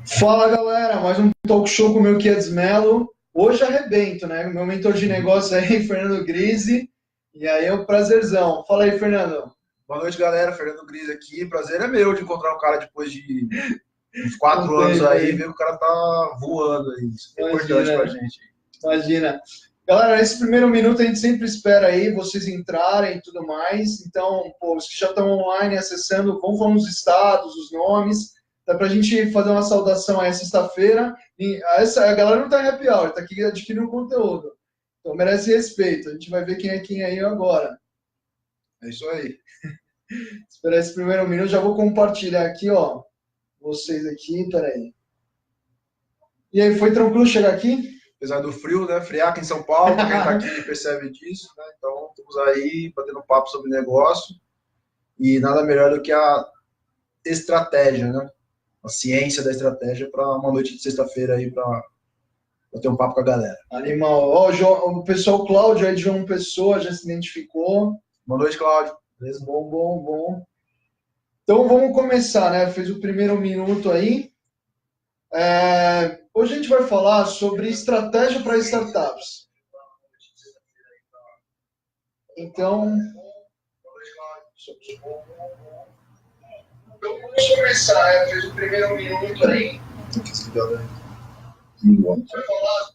Fala galera, mais um talk show com o meu Kieds Melo. Hoje arrebento, né? Meu mentor de negócio aí, Fernando Grise. E aí é um prazerzão. Fala aí, Fernando. Boa noite, galera. Fernando Gris aqui. Prazer é meu de encontrar o cara depois de uns Um 4 anos tempo aí, aí. ver que o cara tá voando aí. Isso é importante pra Imagina, gente. imagina. Galera, nesse primeiro minuto a gente sempre espera aí vocês entrarem e tudo mais. Então, pô, os que já estão online acessando, vão falando os estados, os nomes. Dá pra gente fazer uma saudação aí sexta-feira. A galera não tá em happy hour, tá aqui adquirindo conteúdo. Então merece respeito. A gente vai ver quem é quem aí agora. É isso aí. Esperar esse primeiro minuto, já vou compartilhar aqui, ó. Vocês aqui, peraí. E aí, foi tranquilo chegar aqui? Apesar do frio, né? Friaca em São Paulo, pra quem tá aqui percebe disso, né? Então, estamos aí batendo papo sobre negócio e nada melhor do que a estratégia, né? A ciência da estratégia para uma noite de sexta-feira aí para ter um papo com a galera. Animal. Ó, o pessoal Cláudio aí de João Pessoa já se identificou. Boa noite, Cláudio. Beleza? Bom, bom, bom. Então vamos começar, né? Fez o primeiro minuto aí. Hoje a gente vai falar sobre estratégia para startups. Então, vamos começar, né? Fez o primeiro minuto aí. Vai falar.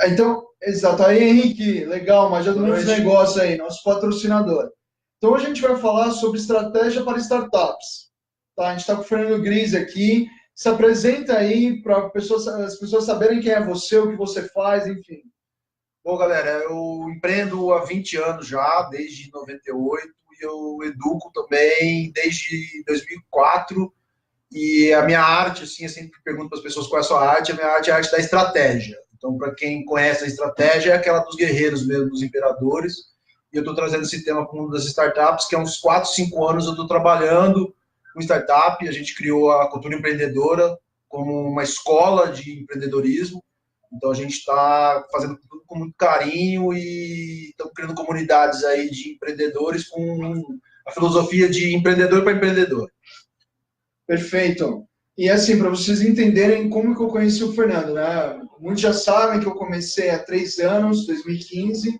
Então, exato. Aí, Henrique, legal, mas já do muitos negócios aí, nosso patrocinador. Então, hoje a gente vai falar sobre estratégia para startups. Tá? A gente está com o Fernando Grise aqui. Se apresenta aí para as pessoas saberem quem é você, o que você faz, enfim. Bom, galera, eu empreendo há 20 anos já, desde 98, e eu educo também desde 2004. E a minha arte, assim, eu sempre pergunto para as pessoas qual é a sua arte. A minha arte é a arte da estratégia. Então, para quem conhece a estratégia, é aquela dos guerreiros mesmo, dos imperadores. E eu estou trazendo esse tema para o mundo das startups, que há uns 4, 5 anos eu estou trabalhando com startup. A gente criou a Cultura Empreendedora como uma escola de empreendedorismo. Então, a gente está fazendo tudo com muito carinho e estamos criando comunidades aí de empreendedores com a filosofia de empreendedor para empreendedor. Perfeito. E assim, para vocês entenderem como que eu conheci o Fernando, né? Muitos já sabem que eu comecei há 3 anos, 2015,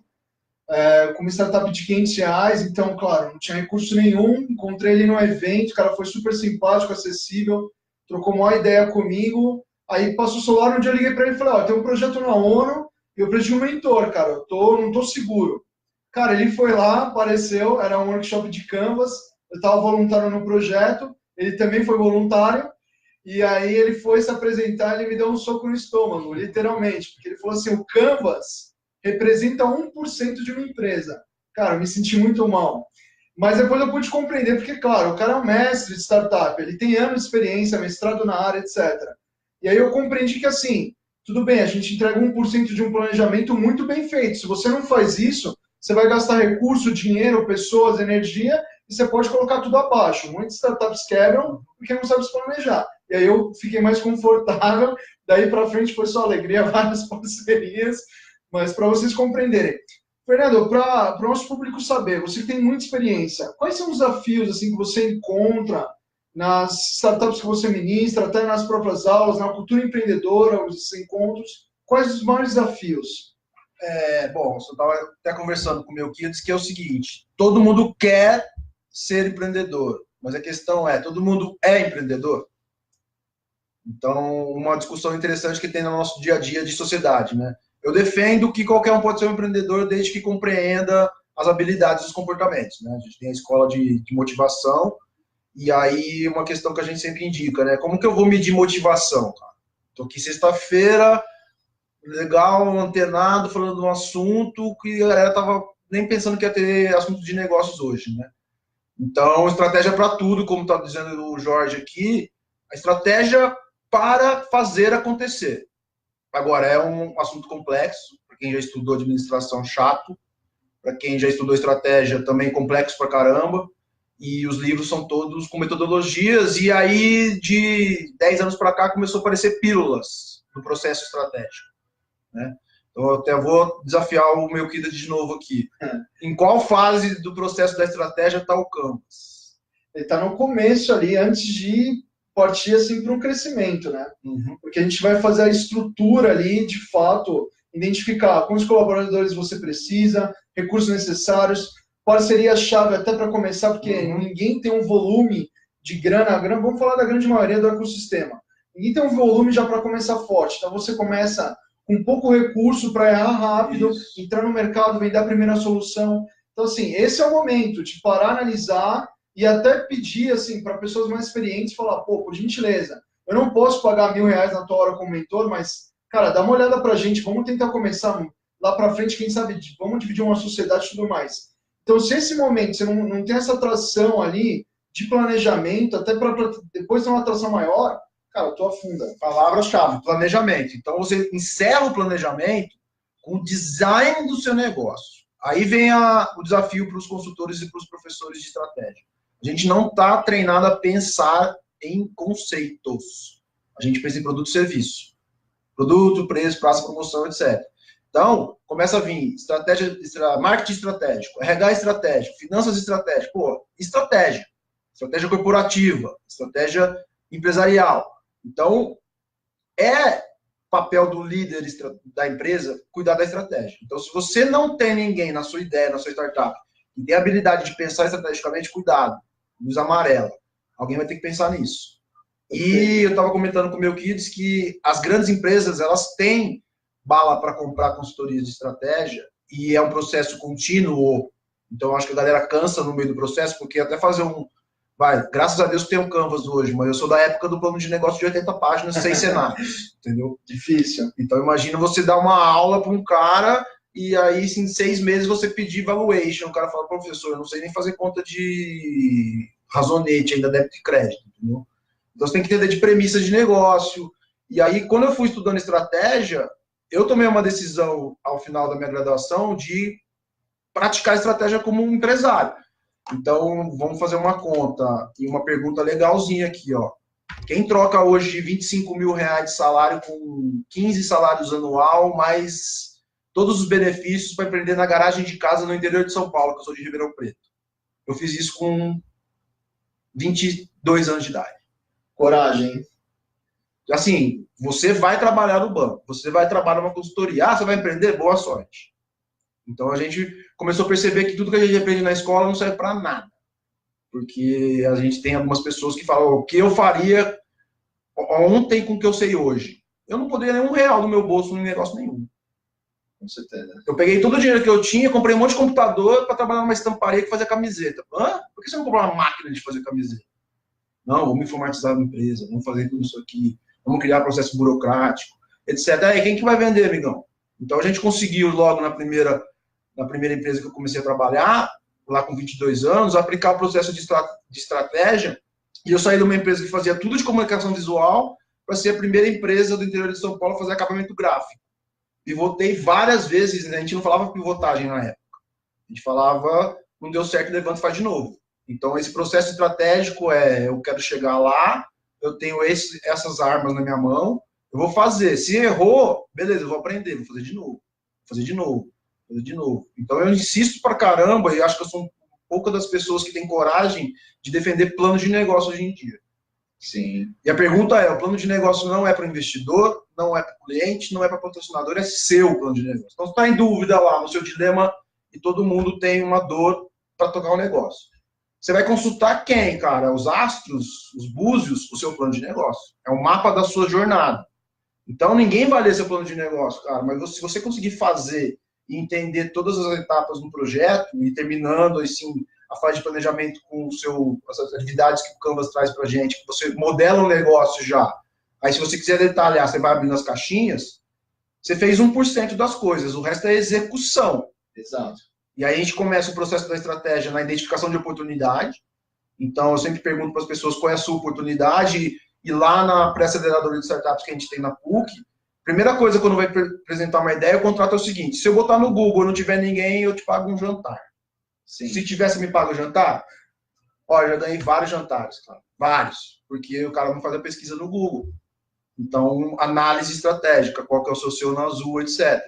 com uma startup de R$ 500, então, claro, não tinha recurso nenhum, encontrei ele num evento, o cara foi super simpático, acessível, trocou uma ideia comigo, aí passou o celular, um dia eu liguei para ele e falei, ó, tem um projeto na ONU, e eu preciso de um mentor, cara, não tô seguro. Cara, ele foi lá, apareceu, era um workshop de Canvas, eu estava voluntário no projeto, ele também foi voluntário, e aí ele foi se apresentar, ele me deu um soco no estômago, literalmente, porque ele falou assim, o Canvas representa 1% de uma empresa. Cara, eu me senti muito mal. Mas depois eu pude compreender, porque, claro, o cara é um mestre de startup, ele tem anos de experiência, mestrado na área, etc. E aí eu compreendi que, assim, tudo bem, a gente entrega 1% de um planejamento muito bem feito. Se você não faz isso, você vai gastar recurso, dinheiro, pessoas, energia, e você pode colocar tudo abaixo. Muitas startups quebram porque não sabem se planejar. E aí eu fiquei mais confortável, daí para frente foi só alegria, várias parcerias, mas para vocês compreenderem. Fernando, para o nosso público saber, você tem muita experiência, quais são os desafios assim, que você encontra nas startups que você ministra, até nas próprias aulas, na cultura empreendedora, os encontros? Quais os maiores desafios? Bom, eu estava até conversando com o meu Kids, que é o seguinte: todo mundo quer ser empreendedor, mas a questão é, todo mundo é empreendedor? Então, uma discussão interessante que tem no nosso dia a dia de sociedade, né? Eu defendo que qualquer um pode ser um empreendedor desde que compreenda as habilidades e os comportamentos, né? A gente tem a escola de motivação, e aí uma questão que a gente sempre indica, né? Como que eu vou medir motivação, cara? Tô aqui sexta-feira, legal, antenado, falando de um assunto que a galera tava nem pensando que ia ter assunto de negócios hoje, né? Então, estratégia para tudo, como está dizendo o Jorge aqui, a estratégia para fazer acontecer. Agora, é um assunto complexo, para quem já estudou administração, chato, para quem já estudou estratégia, também complexo para caramba, e os livros são todos com metodologias, e aí, de 10 anos para cá, começou a aparecer pílulas do processo estratégico, né? Então, eu até vou desafiar o meu Kida de novo aqui. Em qual fase do processo da estratégia está o Canvas? Ele está no começo ali, antes de partir assim para um crescimento, né? Porque a gente vai fazer a estrutura ali, de fato, identificar quantos colaboradores você precisa, recursos necessários, parceria-chave até para começar, porque ninguém tem um volume de grana, vamos falar da grande maioria do ecossistema. Ninguém tem um volume já para começar forte. Então você começa com pouco recurso para errar rápido, entrar no mercado, vender a primeira solução. Então, assim, esse é o momento de parar, analisar e até pedir, assim, para pessoas mais experientes, falar, pô, por gentileza, eu não posso pagar R$1.000 na tua hora como mentor, mas, cara, dá uma olhada pra gente, vamos tentar começar lá pra frente, quem sabe, vamos dividir uma sociedade e tudo mais. Então, se esse momento você não tem essa atração ali de planejamento, até para depois ter uma atração maior, cara, tu afunda. Palavra-chave, planejamento. Então, você encerra o planejamento com o design do seu negócio. Aí vem o desafio para os consultores e para os professores de estratégia. A gente não está treinado a pensar em conceitos. A gente pensa em produto e serviço. Produto, preço, prazo, promoção, etc. Então, começa a vir marketing estratégico, RH estratégico, finanças estratégicas. Pô, estratégia. Estratégia corporativa, estratégia empresarial. Então, é papel do líder da empresa cuidar da estratégia. Então, se você não tem ninguém na sua ideia, na sua startup, que tem a habilidade de pensar estrategicamente, cuidado, luz amarela. Alguém vai ter que pensar nisso. E eu estava comentando com o meu kids que as grandes empresas, elas têm bala para comprar consultorias de estratégia e é um processo contínuo. Então, eu acho que a galera cansa no meio do processo, porque até fazer graças a Deus que tem um Canvas hoje, mas eu sou da época do plano de negócio de 80 páginas, 6 cenários, entendeu? Difícil. Então, imagina você dar uma aula para um cara e aí, em 6 meses, você pedir valuation. O cara fala, professor, eu não sei nem fazer conta de razonete, ainda débito e crédito, entendeu? Então, você tem que entender de premissa de negócio. E aí, quando eu fui estudando estratégia, eu tomei uma decisão, ao final da minha graduação, de praticar estratégia como um empresário. Então, vamos fazer uma conta e uma pergunta legalzinha aqui, ó. Quem troca hoje R$25.000 de salário com 15 salários anual, mais todos os benefícios para empreender na garagem de casa no interior de São Paulo, que eu sou de Ribeirão Preto? Eu fiz isso com 22 anos de idade. Coragem. Assim, você vai trabalhar no banco, você vai trabalhar numa consultoria. Ah, você vai empreender? Boa sorte. Então, a gente começou a perceber que tudo que a gente aprende na escola não serve para nada. Porque a gente tem algumas pessoas que falam o que eu faria ontem com o que eu sei hoje. Eu não poderia nem R$1 no meu bolso em negócio nenhum. Com certeza. Eu peguei todo o dinheiro que eu tinha, comprei um monte de computador para trabalhar numa estamparia que fazia camiseta. Hã? Por que você não comprou uma máquina de fazer camiseta? Não, vamos informatizar a empresa, vamos fazer tudo isso aqui, vamos criar processo burocrático, etc. Aí, quem que vai vender, amigão? Então, a gente conseguiu logo na primeira empresa que eu comecei a trabalhar, lá com 22 anos, aplicar o processo de estratégia, e eu saí de uma empresa que fazia tudo de comunicação visual para ser a primeira empresa do interior de São Paulo a fazer acabamento gráfico. Pivotei várias vezes, né? A gente não falava pivotagem na época. A gente falava, não deu certo, levanta e faz de novo. Então, esse processo estratégico eu quero chegar lá, eu tenho essas armas na minha mão, eu vou fazer. Se errou, beleza, eu vou aprender, vou fazer de novo. Fazer de novo. Então, eu insisto pra caramba, e acho que eu sou pouca das pessoas que têm coragem de defender plano de negócio hoje em dia. Sim. E a pergunta o plano de negócio não é para o investidor, não é para o cliente, não é para o patrocinador, é seu plano de negócio. Então, você está em dúvida lá no seu dilema e todo mundo tem uma dor para tocar o negócio. Você vai consultar quem, cara? Os astros, os búzios, o seu plano de negócio. É o mapa da sua jornada. Então, ninguém vai ler seu plano de negócio, cara, mas se você conseguir fazer e entender todas as etapas do projeto e terminando, assim, a fase de planejamento com as atividades que o Canvas traz para a gente, que você modela um negócio já. Aí, se você quiser detalhar, você vai abrindo as caixinhas, você fez 1% das coisas, o resto é execução. Exato. E aí a gente começa o processo da estratégia na identificação de oportunidade. Então, eu sempre pergunto para as pessoas qual é a sua oportunidade. E lá na pré-aceleradora de startups que a gente tem na PUC, primeira coisa quando vai apresentar uma ideia, o contrato é o seguinte: se eu botar no Google e não tiver ninguém, eu te pago um jantar. Sim. Se tivesse me pago o jantar, ó, eu já ganhei vários jantares, cara. Vários. Porque o cara não faz a pesquisa no Google. Então, análise estratégica, qual que é o seu selo na Azul, etc.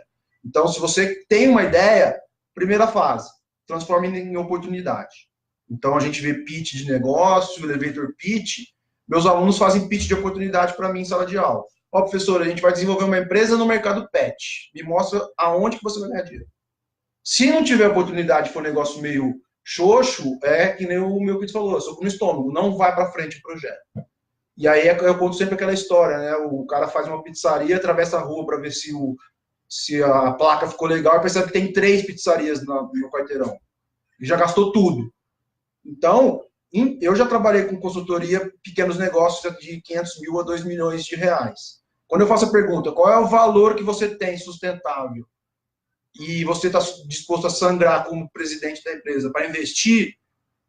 Então, se você tem uma ideia, primeira fase, transforme em oportunidade. Então, a gente vê pitch de negócio, elevator pitch. Meus alunos fazem pitch de oportunidade para mim em sala de aula. Ó, professor, a gente vai desenvolver uma empresa no mercado pet. Me mostra aonde que você vai ganhar dinheiro. Se não tiver oportunidade, for um negócio meio xoxo, é que nem o meu que falou, soco no estômago, não vai para frente o projeto. E aí eu conto sempre aquela história, né? O cara faz uma pizzaria, atravessa a rua para ver se a placa ficou legal e percebe que tem 3 pizzarias no quarteirão. E já gastou tudo. Então, eu já trabalhei com consultoria, pequenos negócios de 500 mil a 2 milhões de reais. Quando eu faço a pergunta, qual é o valor que você tem sustentável e você está disposto a sangrar como presidente da empresa para investir,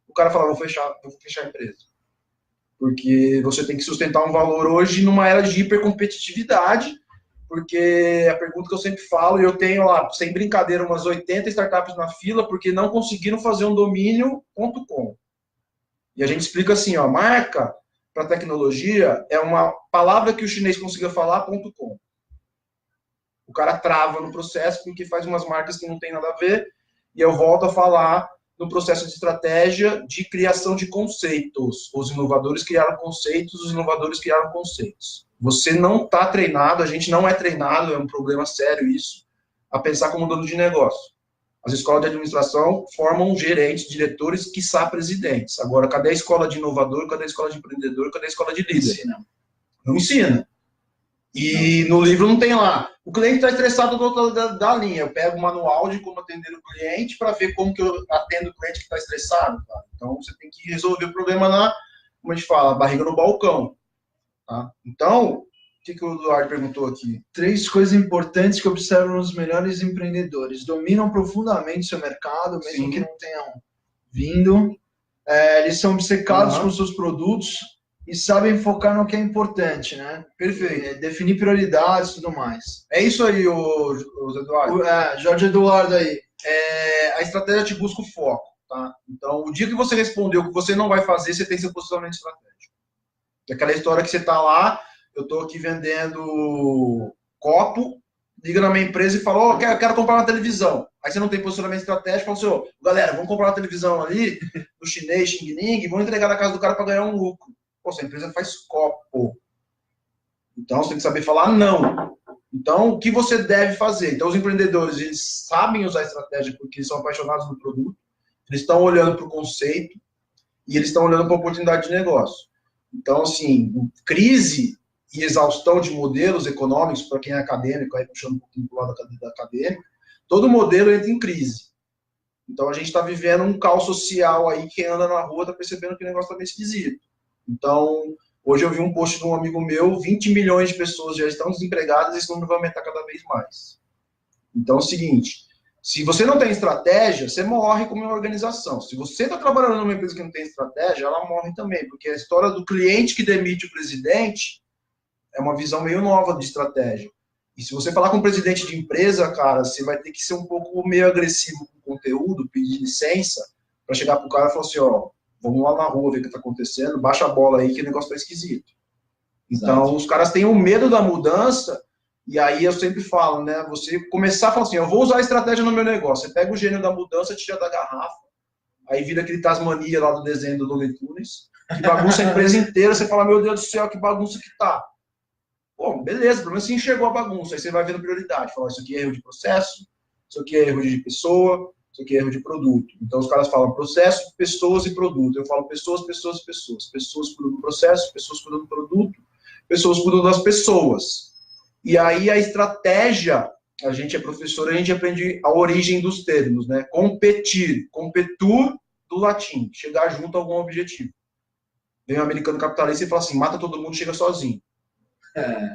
o cara fala, vou fechar a empresa. Porque você tem que sustentar um valor hoje numa era de hipercompetitividade, porque a pergunta que eu sempre falo, e eu tenho lá, sem brincadeira, umas 80 startups na fila, porque não conseguiram fazer um domínio.com. E a gente explica assim, ó, marca para tecnologia é uma palavra que o chinês consiga falar.com. O cara trava no processo porque faz umas marcas que não tem nada a ver, e eu volto a falar no processo de estratégia de criação de conceitos. Os inovadores criaram conceitos, os inovadores criaram conceitos. Você não está treinado, a gente não é treinado, é um problema sério isso, a pensar como dono de negócio. As escolas de administração formam gerentes, diretores, quiçá presidentes. Agora, cadê a escola de inovador, cadê a escola de empreendedor, cadê a escola de líder? Não ensina. E no livro não tem lá. O cliente está estressado do outro lado da linha. Eu pego o manual de como atender o cliente para ver como que eu atendo o cliente que está estressado. Tá? Então, você tem que resolver o problema como a gente fala, barriga no balcão. Tá? Então, o que o Eduardo perguntou aqui? 3 coisas importantes que observam nos melhores empreendedores. Dominam profundamente seu mercado, mesmo que não tenham vindo. Eles são obcecados com seus produtos e sabem focar no que é importante, né? Perfeito. Definir prioridades e tudo mais. É isso aí, o Eduardo. Jorge Eduardo aí. A estratégia te busca o foco, tá? Então, o dia que você respondeu o que você não vai fazer, você tem seu posicionamento estratégico. Aquela história que você tá lá, eu tô aqui vendendo copo, liga na minha empresa e fala, eu quero comprar uma televisão. Aí você não tem posicionamento estratégico, fala assim, galera, vamos comprar uma televisão ali, no chinês, Xing Ling, vamos entregar na casa do cara para ganhar um lucro. Pô, essa empresa faz copo. Então, você tem que saber falar não. Então, o que você deve fazer? Então, os empreendedores, eles sabem usar estratégia porque eles são apaixonados no produto, eles estão olhando para o conceito e eles estão olhando para a oportunidade de negócio. Então, assim, crise e exaustão de modelos econômicos, para quem é acadêmico, aí puxando um pouquinho para o lado da acadêmica, todo modelo entra em crise. Então, a gente está vivendo um caos social aí, quem anda na rua está percebendo que o negócio está meio esquisito. Então, hoje eu vi um post de um amigo meu, 20 milhões de pessoas já estão desempregadas e esse número vai aumentar cada vez mais. Então, é o seguinte, se você não tem estratégia, você morre como uma organização. Se você está trabalhando numa empresa que não tem estratégia, ela morre também, porque a história do cliente que demite o presidente é uma visão meio nova de estratégia. E se você falar com o presidente de empresa, cara, você vai ter que ser um pouco meio agressivo com o conteúdo, pedir licença, para chegar pro cara e falar assim, vamos lá na rua ver o que está acontecendo, baixa a bola aí que o negócio está esquisito. Então, Exato. Os caras têm o medo da mudança, e aí eu sempre falo, né, você começar a falar assim, eu vou usar a estratégia no meu negócio, você pega o gênio da mudança, tira da garrafa, aí vira aquele Tasmania lá do desenho do Looney Tunes, que bagunça a empresa inteira, você fala, meu Deus do céu, que bagunça que tá. Bom, beleza, pelo menos você enxergou a bagunça, aí você vai vendo prioridade, fala, isso aqui é erro de processo, isso aqui é erro de pessoa, isso aqui é erro de produto. Então, os caras falam processo, pessoas e produto. Eu falo pessoas, pessoas, pessoas. Pessoas cuidam do processo, pessoas cuidam do produto, pessoas cuidam das pessoas. E aí, a estratégia, a gente é professor, a gente aprende a origem dos termos, né? Competir, competur do latim, chegar junto a algum objetivo. Vem um americano capitalista e fala assim, mata todo mundo, chega sozinho.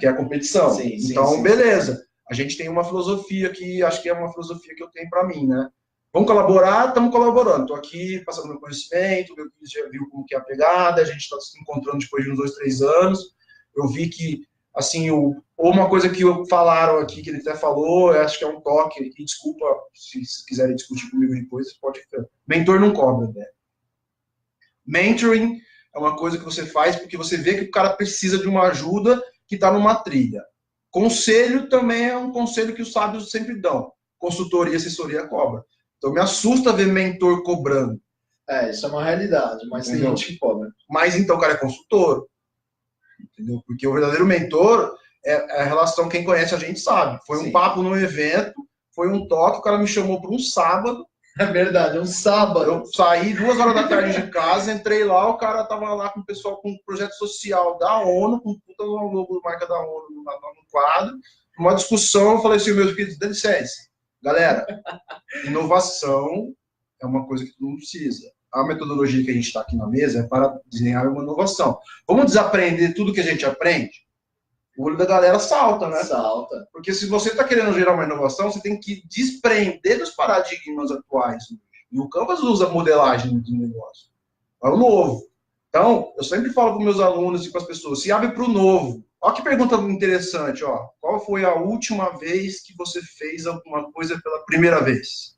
Que é a competição. Sim, então, sim. Beleza. A gente tem uma filosofia que, acho que é uma filosofia que eu tenho para mim, né? Vamos colaborar? Estamos colaborando. Estou aqui passando meu conhecimento, meu filho já viu como que é a pegada, a gente está se encontrando depois de uns 2, 3 anos. Eu vi que, assim, ou uma coisa que falaram aqui, que ele até falou, eu acho que é um toque, e desculpa, se quiserem discutir comigo depois, pode ficar. Mentor não cobra, né? Mentoring é uma coisa que você faz porque você vê que o cara precisa de uma ajuda que está numa trilha. Conselho também é um conselho que os sábios sempre dão. Consultoria, assessoria cobra. Então, me assusta ver mentor cobrando. Isso é uma realidade, mas tem gente que cobra. Mas, então, o cara é consultor. entendeu? Porque o verdadeiro mentor é a relação, quem conhece a gente sabe. Foi um papo no evento, foi um toque, o cara me chamou para um sábado. É verdade, é um sábado. Eu saí 2 horas da tarde de casa, entrei lá, o cara tava lá com o pessoal com um projeto social da ONU, com puta logo marca da ONU no quadro, uma discussão, eu falei assim, meus filhos, dê licença. Galera, inovação é uma coisa que todo mundo precisa. A metodologia que a gente está aqui na mesa é para desenhar uma inovação. Vamos desaprender tudo que a gente aprende? O olho da galera salta, né? Salta. Porque se você está querendo gerar uma inovação, você tem que desprender dos paradigmas atuais. E o Canvas usa modelagem de negócio. É o novo. Então, eu sempre falo para os meus alunos e para as pessoas, se abre para o novo. Olha que pergunta interessante, ó. Qual foi a última vez que você fez alguma coisa pela primeira vez?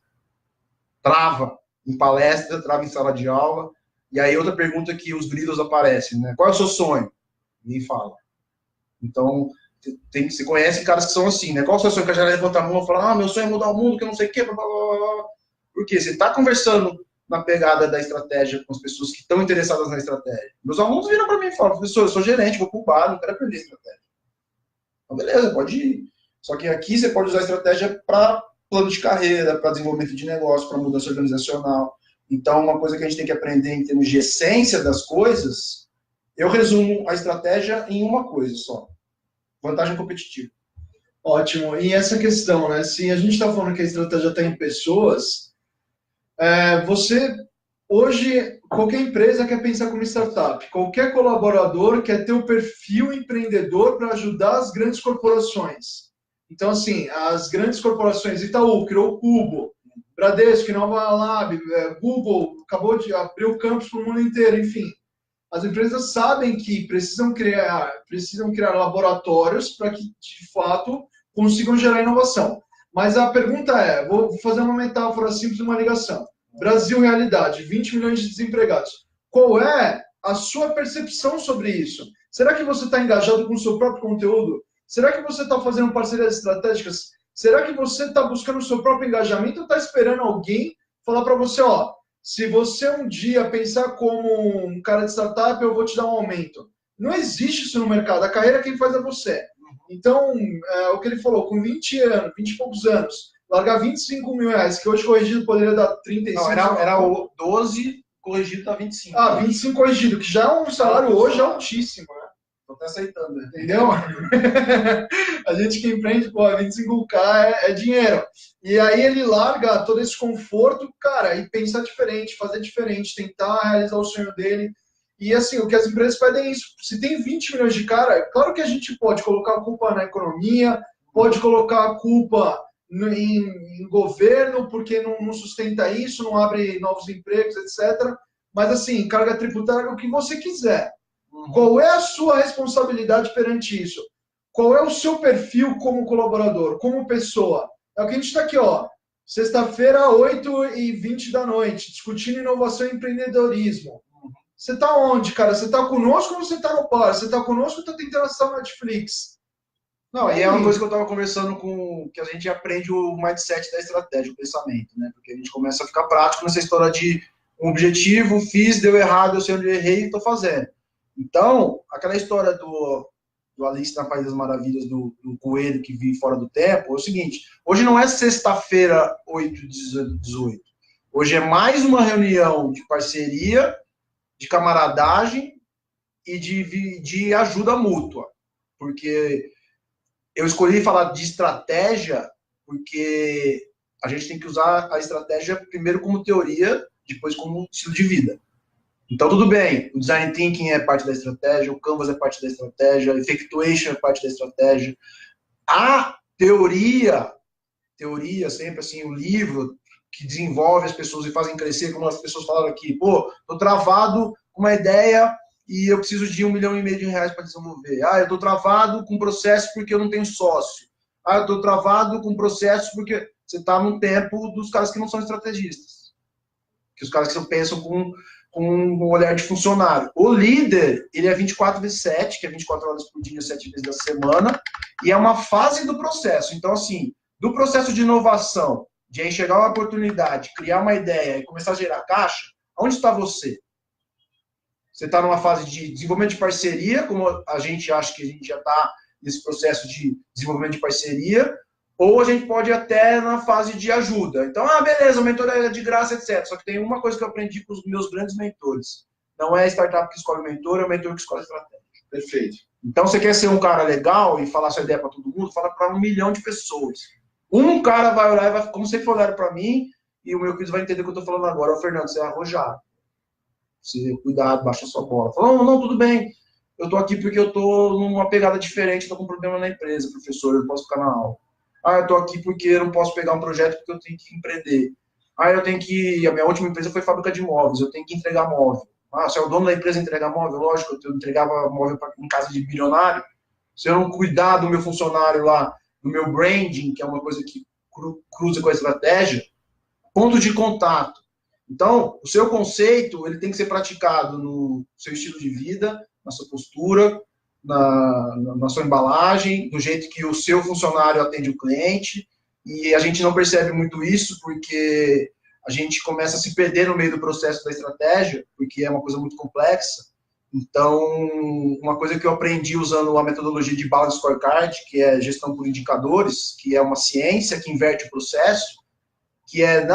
Trava em palestra, trava em sala de aula. E aí outra pergunta que os grilos aparecem, né? Qual é o seu sonho? Ninguém fala. Então, você conhece caras que são assim, né? Qual é o seu sonho? Que a gente levanta a mão e fala, meu sonho é mudar o mundo, que eu não sei o quê, blá, blá, blá, blá. Por quê? Você está conversando na pegada da estratégia com as pessoas que estão interessadas na estratégia. Meus alunos viram para mim e falam, professor, eu sou gerente, vou para o bar, não quero aprender estratégia. Então, beleza, pode ir. Só que aqui você pode usar a estratégia para plano de carreira, para desenvolvimento de negócio, para mudança organizacional. Então, uma coisa que a gente tem que aprender em termos de essência das coisas, eu resumo a estratégia em uma coisa só. Vantagem competitiva. Ótimo. E essa questão, né? Se a gente está falando que a estratégia está em pessoas, você, hoje, qualquer empresa quer pensar como startup. Qualquer colaborador quer ter o perfil empreendedor para ajudar as grandes corporações. Então, assim, as grandes corporações, Itaú criou o Cubo, Bradesco, Nova Lab, Google acabou de abrir o campus para o mundo inteiro, enfim. As empresas sabem que precisam criar laboratórios para que, de fato, consigam gerar inovação. Mas a pergunta é, vou fazer uma metáfora simples, uma ligação. Brasil, realidade, 20 milhões de desempregados. Qual é a sua percepção sobre isso? Será que você está engajado com o seu próprio conteúdo? Será que você está fazendo parcerias estratégicas? Será que você está buscando o seu próprio engajamento ou está esperando alguém falar para você, ó, se você um dia pensar como um cara de startup, eu vou te dar um aumento. Não existe isso no mercado. A carreira quem faz é você. Então, o que ele falou, com 20 anos, 20 e poucos anos, largar 25 mil reais, que hoje corrigido poderia dar 35. Não, era o 12, corrigido tá 25. 25 corrigido, que já é um salário hoje altíssimo, né? Tô até aceitando, né? Entendeu? A gente que empreende, pô, 25K é dinheiro. E aí ele larga todo esse conforto, cara, e pensar diferente, fazer diferente, tentar realizar o sonho dele. E assim, o que as empresas pedem é isso. Se tem 20 milhões de cara, claro que a gente pode colocar a culpa na economia, pode colocar a culpa em governo, porque não sustenta isso, não abre novos empregos, etc. Mas assim, carga tributária, o que você quiser. Qual é a sua responsabilidade perante isso? Qual é o seu perfil como colaborador, como pessoa? É o que a gente está aqui, ó. Sexta-feira, 8h20 da noite, discutindo inovação e empreendedorismo. Você está onde, cara? Você está conosco ou você está no bar? Você está conosco ou está tentando assistir Netflix? Não, e é uma coisa que eu estava conversando com... que a gente aprende o mindset da estratégia, o pensamento, né? Porque a gente começa a ficar prático nessa história de um objetivo, fiz, deu errado, eu sei onde eu errei e estou fazendo. Então, aquela história do Alice na País das Maravilhas, do coelho que vive fora do tempo, é o seguinte, hoje não é sexta-feira, 8h18. Hoje é mais uma reunião de parceria, de camaradagem e de ajuda mútua. Porque eu escolhi falar de estratégia porque a gente tem que usar a estratégia primeiro como teoria, depois como estilo de vida. Então, tudo bem, o Design Thinking é parte da estratégia, o Canvas é parte da estratégia, a Effectuation é parte da estratégia. A teoria sempre assim, o livro que desenvolve as pessoas e fazem crescer, como as pessoas falaram aqui, pô, tô travado com uma ideia e eu preciso de R$1,5 milhão para desenvolver. Ah, eu tô travado com processo porque eu não tenho sócio. Ah, eu tô travado com processo porque você tá no tempo dos caras que não são estrategistas. Que os caras que pensam com um olhar de funcionário. O líder, ele é 24/7, que é 24 horas por dia, 7 vezes da semana, e é uma fase do processo. Então, assim, do processo de inovação, de enxergar uma oportunidade, criar uma ideia e começar a gerar caixa, onde está você? Você está numa fase de desenvolvimento de parceria, como a gente acha que a gente já está nesse processo de desenvolvimento de parceria, ou a gente pode ir até na fase de ajuda. Então, beleza, o mentor é de graça, etc. Só que tem uma coisa que eu aprendi com os meus grandes mentores. Não é a startup que escolhe o mentor, é o mentor que escolhe a estratégia. Perfeito. Então, você quer ser um cara legal e falar sua ideia para todo mundo, fala para 1 milhão de pessoas. Um cara vai olhar e vai, como sempre olharam para mim, e o meu querido vai entender o que eu estou falando agora. Ô, Fernando, você é arrojado. Você, cuidado, baixa a sua bola. Fala, não, tudo bem. Eu estou aqui porque eu estou numa pegada diferente, estou com um problema na empresa, professor, eu não posso ficar na aula. Eu estou aqui porque eu não posso pegar um projeto porque eu tenho que empreender. Eu tenho que... A minha última empresa foi fábrica de móveis, eu tenho que entregar móvel. Se é o dono da empresa entregar móvel, lógico, eu entregava móvel em casa de bilionário. Se eu não cuidar do meu funcionário lá, do meu branding, que é uma coisa que cruza com a estratégia, ponto de contato. Então, o seu conceito ele tem que ser praticado no seu estilo de vida, na sua postura, na sua embalagem, do jeito que o seu funcionário atende o cliente. E a gente não percebe muito isso porque a gente começa a se perder no meio do processo da estratégia, porque é uma coisa muito complexa. Então, uma coisa que eu aprendi usando a metodologia de Balanced Scorecard, que é gestão por indicadores, que é uma ciência que inverte o processo, que é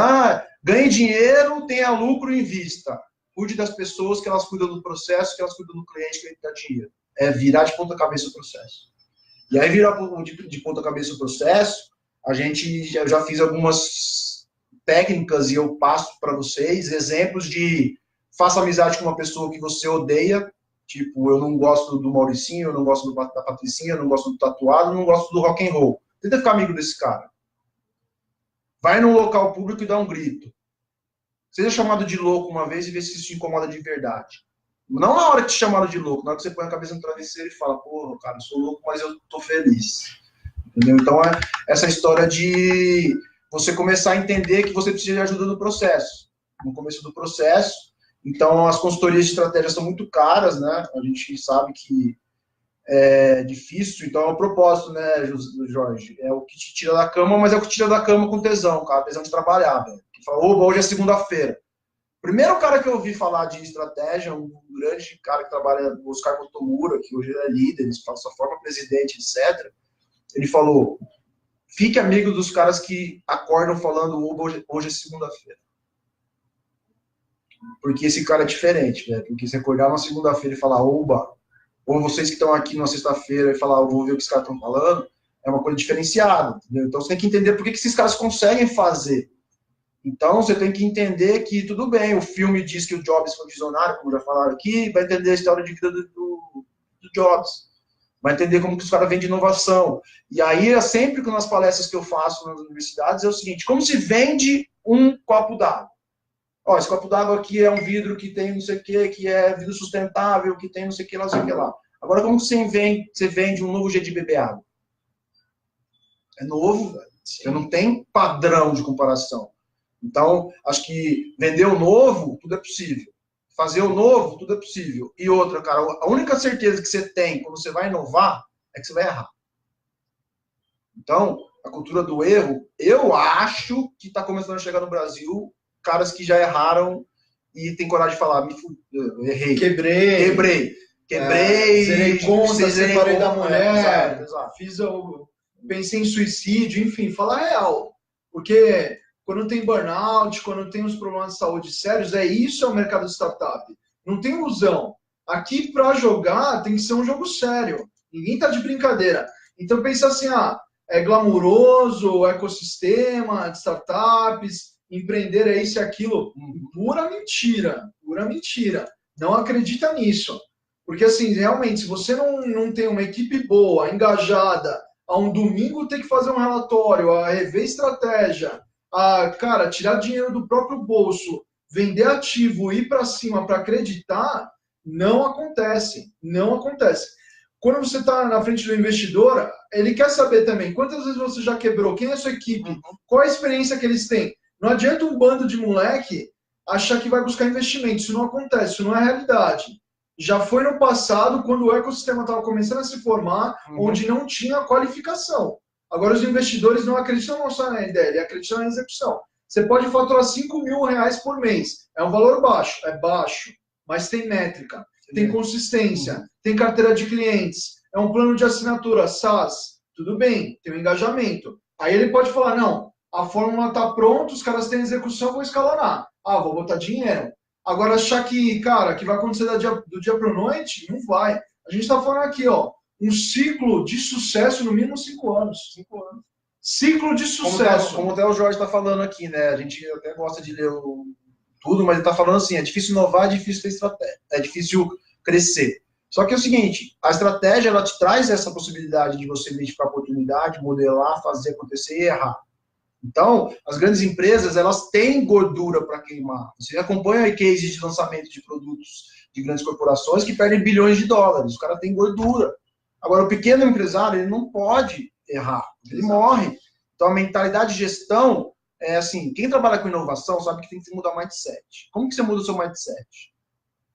ganhe dinheiro, tenha lucro e invista. Cuide das pessoas, que elas cuidam do processo, que elas cuidam do cliente, que ele dá dinheiro. É virar de ponta cabeça o processo. E aí, virar de ponta cabeça o processo, eu já fiz algumas técnicas e eu passo para vocês exemplos de faça amizade com uma pessoa que você odeia, tipo, eu não gosto do Mauricinho, eu não gosto da Patricinha, eu não gosto do tatuado, eu não gosto do rock and roll. Tenta ficar amigo desse cara. Vai num local público e dá um grito. Seja chamado de louco uma vez e vê se isso te incomoda de verdade. Não na hora que te chamaram de louco, na hora que você põe a cabeça no travesseiro e fala, porra, cara, eu sou louco, mas eu tô feliz. Entendeu? Então, é essa história de você começar a entender que você precisa de ajuda no processo. No começo do processo. Então, as consultorias de estratégia são muito caras, né? A gente sabe que é difícil. Então, é o propósito, né, Jorge? É o que te tira da cama, mas é o que te tira da cama com tesão, cara. Tesão de trabalhar, velho. Que fala, hoje é segunda-feira. Primeiro cara que eu ouvi falar de estratégia, um grande cara que trabalha, o Oscar Motomura, que hoje é líder, ele só forma presidente, etc. Ele falou, fique amigo dos caras que acordam falando, hoje é segunda-feira. Porque esse cara é diferente, né? Porque se acordar na segunda-feira e falar, oba, ou vocês que estão aqui na sexta-feira e falar, eu vou ver o que os caras estão falando, é uma coisa diferenciada, entendeu? Então você tem que entender por que esses caras conseguem fazer. Então você tem que entender que, tudo bem, o filme diz que o Jobs foi visionário, como já falaram aqui, vai entender a história de vida do Jobs. Vai entender como que os caras vendem inovação. E aí, sempre que nas palestras que eu faço nas universidades, é o seguinte, como se vende um copo d'água? Esse copo d'água aqui é um vidro que tem não sei o que é vidro sustentável, que tem não sei o que lá, não sei o que lá. Agora, como que você vende um novo jeito de beber água? É novo, velho. Você não tem padrão de comparação. Então, acho que vender o novo, tudo é possível. Fazer o novo, tudo é possível. E outra, cara, a única certeza que você tem quando você vai inovar é que você vai errar. Então, a cultura do erro, eu acho que está começando a chegar no Brasil caras que já erraram e tem coragem de falar, eu errei. Quebrei. Zerei conta, separei da mulher, exato. Pensei em suicídio, enfim, falar real. Porque quando tem burnout, quando tem os problemas de saúde sérios, isso é o mercado de startup. Não tem ilusão. Aqui, para jogar, tem que ser um jogo sério. Ninguém tá de brincadeira. Então, pensa assim, é glamuroso, o ecossistema de startups, empreender é isso e aquilo. Pura mentira. Pura mentira. Não acredita nisso. Porque, assim, realmente, se você não tem uma equipe boa, engajada, a um domingo ter que fazer um relatório, a rever estratégia, cara, tirar dinheiro do próprio bolso, vender ativo, ir para cima para acreditar, não acontece. Não acontece. Quando você está na frente do investidor, ele quer saber também quantas vezes você já quebrou, quem é a sua equipe, qual a experiência que eles têm. Não adianta um bando de moleque achar que vai buscar investimento. Isso não acontece, isso não é realidade. Já foi no passado, quando o ecossistema estava começando a se formar, onde não tinha qualificação. Agora os investidores não acreditam só na ideia, eles acreditam na execução. Você pode faturar R$5.000 por mês. É um valor baixo, é baixo, mas tem métrica. tem consistência, tem carteira de clientes, é um plano de assinatura, SaaS, tudo bem, tem um engajamento. Aí ele pode falar, não, a fórmula está pronta, os caras têm execução, vou escalonar. Ah, vou botar dinheiro. Agora, achar que, cara, que vai acontecer do dia para a noite, não vai. A gente está falando aqui, ó, um ciclo de sucesso no mínimo 5 anos. 5 anos. Ciclo de sucesso. Como até o Jorge está falando aqui, né? A gente até gosta de ler tudo, mas ele está falando assim, é difícil inovar, é difícil ter estratégia, é difícil crescer. Só que é o seguinte, a estratégia, ela te traz essa possibilidade de você identificar a oportunidade, modelar, fazer acontecer e errar. Então, as grandes empresas, elas têm gordura para queimar. Você acompanha aí cases de lançamento de produtos de grandes corporações que perdem bilhões de dólares. O cara tem gordura. Agora, o pequeno empresário, ele não pode errar. Ele morre. Então, a mentalidade de gestão é assim, quem trabalha com inovação sabe que tem que mudar o mindset. Como que você muda o seu mindset?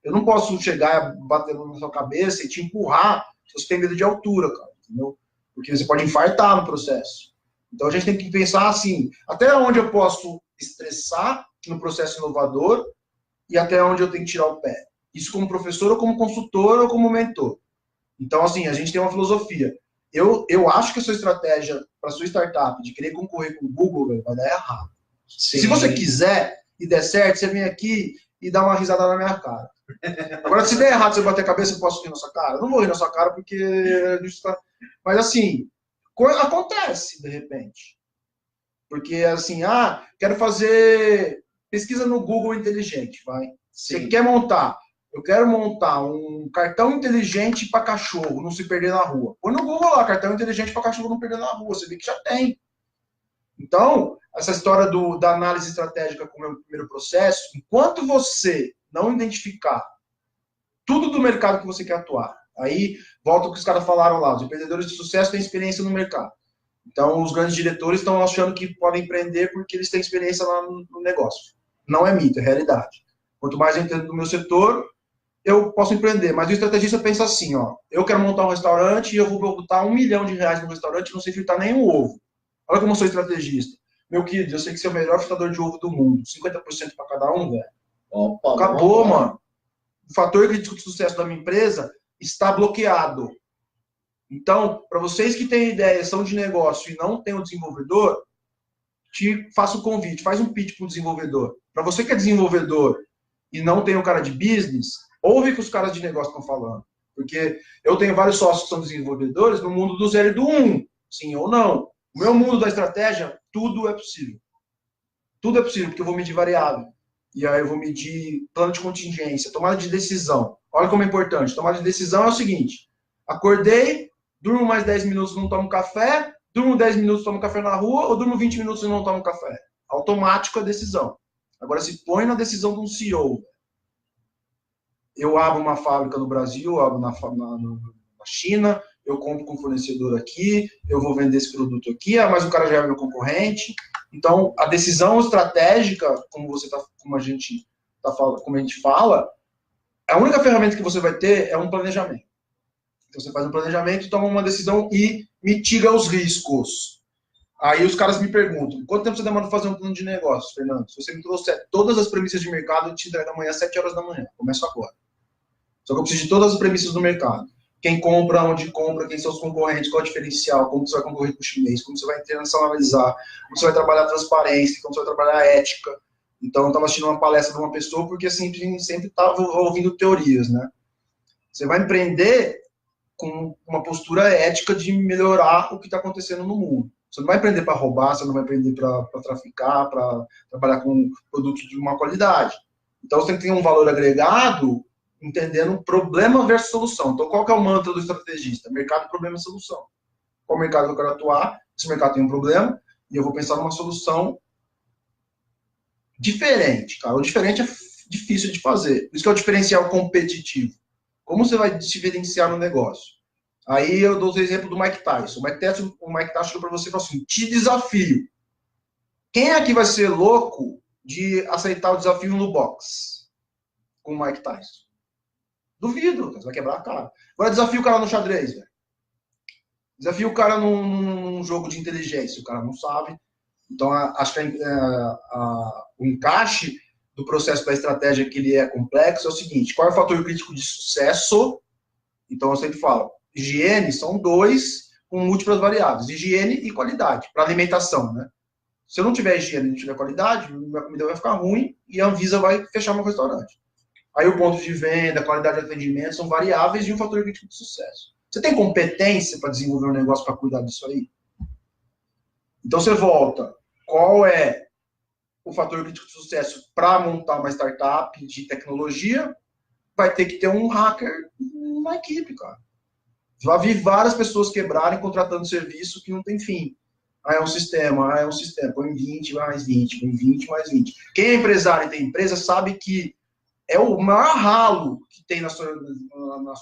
Eu não posso chegar batendo na sua cabeça e te empurrar se você tem medo de altura, cara, entendeu? Porque você pode infartar no processo. Então, a gente tem que pensar assim, até onde eu posso estressar no processo inovador e até onde eu tenho que tirar o pé. Isso como professor, ou como consultor, ou como mentor. Então, assim, a gente tem uma filosofia. Eu acho que a sua estratégia para sua startup de querer concorrer com o Google vai dar errado. Sim. Se você quiser e der certo, você vem aqui e dá uma risada na minha cara. Agora, se der errado, você bater a cabeça, eu posso rir na sua cara? Eu não vou rir na sua cara porque... Mas, assim, acontece, de repente. Porque, assim, quero fazer pesquisa no Google inteligente, vai. Sim. Você quer montar... Eu quero montar um cartão inteligente para cachorro não se perder na rua. Põe no Google lá, cartão inteligente para cachorro não perder na rua. Você vê que já tem. Então, essa história da análise estratégica como é o primeiro processo, enquanto você não identificar tudo do mercado que você quer atuar, aí volta o que os caras falaram lá, os empreendedores de sucesso têm experiência no mercado. Então, os grandes diretores estão achando que podem empreender porque eles têm experiência lá no negócio. Não é mito, é realidade. Quanto mais eu entendo do meu setor, eu posso empreender, mas o estrategista pensa assim, ó, eu quero montar um restaurante e eu vou botar R$1 milhão no restaurante e não sei fritar nenhum ovo. Olha como eu sou estrategista. Meu querido, eu sei que você é o melhor fritador de ovo do mundo, 50% para cada um, velho. Acabou, mano. O fator crítico de sucesso da minha empresa está bloqueado. Então, para vocês que têm ideia, são de negócio e não tem o desenvolvedor, te faço o convite, faz um pitch para o desenvolvedor. Para você que é desenvolvedor e não tem o cara de business, ouve o que os caras de negócio estão falando. Porque eu tenho vários sócios que são desenvolvedores no mundo do 0 e do 1. Sim ou não. O meu mundo da estratégia, tudo é possível. Tudo é possível, porque eu vou medir variável. E aí eu vou medir plano de contingência, tomada de decisão. Olha como é importante. Tomada de decisão é o seguinte. Acordei, durmo mais 10 minutos e não tomo café, durmo 10 minutos e tomo café na rua, ou durmo 20 minutos e não tomo café. Automático a decisão. Agora se põe na decisão de um CEO. Eu abro uma fábrica no Brasil, eu abro na China, eu compro com fornecedor aqui, eu vou vender esse produto aqui, mas o cara já é meu concorrente. Então, a decisão estratégica, como a gente fala, a única ferramenta que você vai ter é um planejamento. Então, você faz um planejamento, toma uma decisão e mitiga os riscos. Aí os caras me perguntam, quanto tempo você demora para fazer um plano de negócio, Fernando? Se você me trouxer todas as premissas de mercado, eu te entrego amanhã às 7 horas da manhã. Começo agora. Só que eu preciso de todas as premissas do mercado. Quem compra, onde compra, quem são os concorrentes, qual é o diferencial, como você vai concorrer com o chinês, como você vai internacionalizar, como você vai trabalhar a transparência, como você vai trabalhar a ética. Então, eu estava assistindo uma palestra de uma pessoa porque sempre estava ouvindo teorias, né? Você vai empreender com uma postura ética de melhorar o que está acontecendo no mundo. Você não vai empreender para roubar, você não vai empreender para traficar, para trabalhar com produtos de uma qualidade. Então, você tem que ter um valor agregado entendendo problema versus solução. Então, qual que é o mantra do estrategista? Mercado, problema e solução. Qual mercado que eu quero atuar? Esse mercado tem um problema e eu vou pensar numa solução diferente, cara. O diferente é difícil de fazer. Por isso que é o diferencial competitivo. Como você vai se diferenciar no negócio? Aí eu dou o exemplo do Mike Tyson. O Mike Tyson chegou para você e falou assim, te desafio. Quem aqui vai ser louco de aceitar o desafio no boxe? Com o Mike Tyson. Duvido, você vai quebrar a cara. Agora desafia o cara no xadrez, velho. Desafia o cara num jogo de inteligência, o cara não sabe. Então, acho que o encaixe do processo da estratégia, que ele é complexo, é o seguinte: qual é o fator crítico de sucesso? Então, eu sempre falo, higiene são dois com múltiplas variáveis, higiene e qualidade, para alimentação, né? Se eu não tiver higiene e não tiver qualidade, minha comida vai ficar ruim e a Anvisa vai fechar meu restaurante. Aí o ponto de venda, a qualidade de atendimento são variáveis de um fator crítico de sucesso. Você tem competência para desenvolver um negócio para cuidar disso aí? Então você volta. Qual é o fator crítico de sucesso para montar uma startup de tecnologia? Vai ter que ter um hacker na equipe, cara. Já vi várias pessoas quebrarem contratando serviço que não tem fim. É um sistema. Põe 20 mais 20, põe 20 mais 20. Quem é empresário e tem empresa sabe que é o maior ralo que tem na sua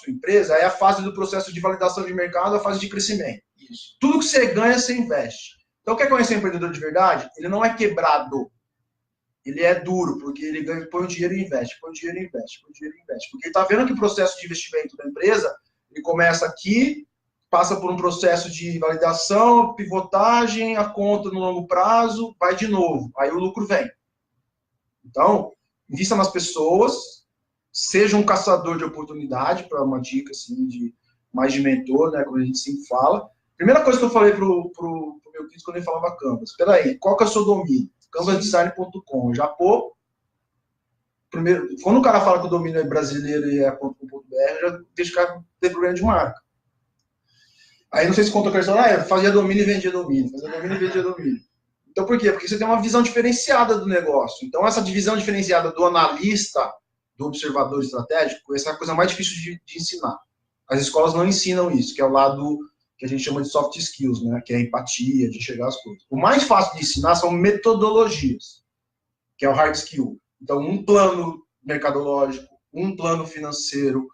empresa é a fase do processo de validação de mercado, a fase de crescimento. Isso. Tudo que você ganha, você investe. Então, quer conhecer um empreendedor de verdade? Ele não é quebrado. Ele é duro, porque ele ganha, põe o dinheiro e investe, põe o dinheiro e investe, põe o dinheiro e investe. Porque ele está vendo que o processo de investimento da empresa, ele começa aqui, passa por um processo de validação, pivotagem, a conta no longo prazo, vai de novo. Aí o lucro vem. Então, invista nas pessoas, seja um caçador de oportunidade, para uma dica assim, mais de mentor, né, como a gente sempre fala. Primeira coisa que eu falei pro meu kit quando ele falava Canvas, espera aí, qual que é o seu domínio? canvasdesign.com, já pô, primeiro, quando o cara fala que o domínio é brasileiro e é .com.br, já deixa o cara ter problema de marca. Aí não sei se conta a questão, fazia domínio e vendia domínio, fazia domínio e vendia domínio. Então por quê? Porque você tem uma visão diferenciada do negócio. Então essa divisão diferenciada do analista, do observador estratégico, essa é a coisa mais difícil de ensinar. As escolas não ensinam isso, que é o lado que a gente chama de soft skills, né? Que é a empatia, de enxergar as coisas. O mais fácil de ensinar são metodologias, que é o hard skill. Então, um plano mercadológico, um plano financeiro,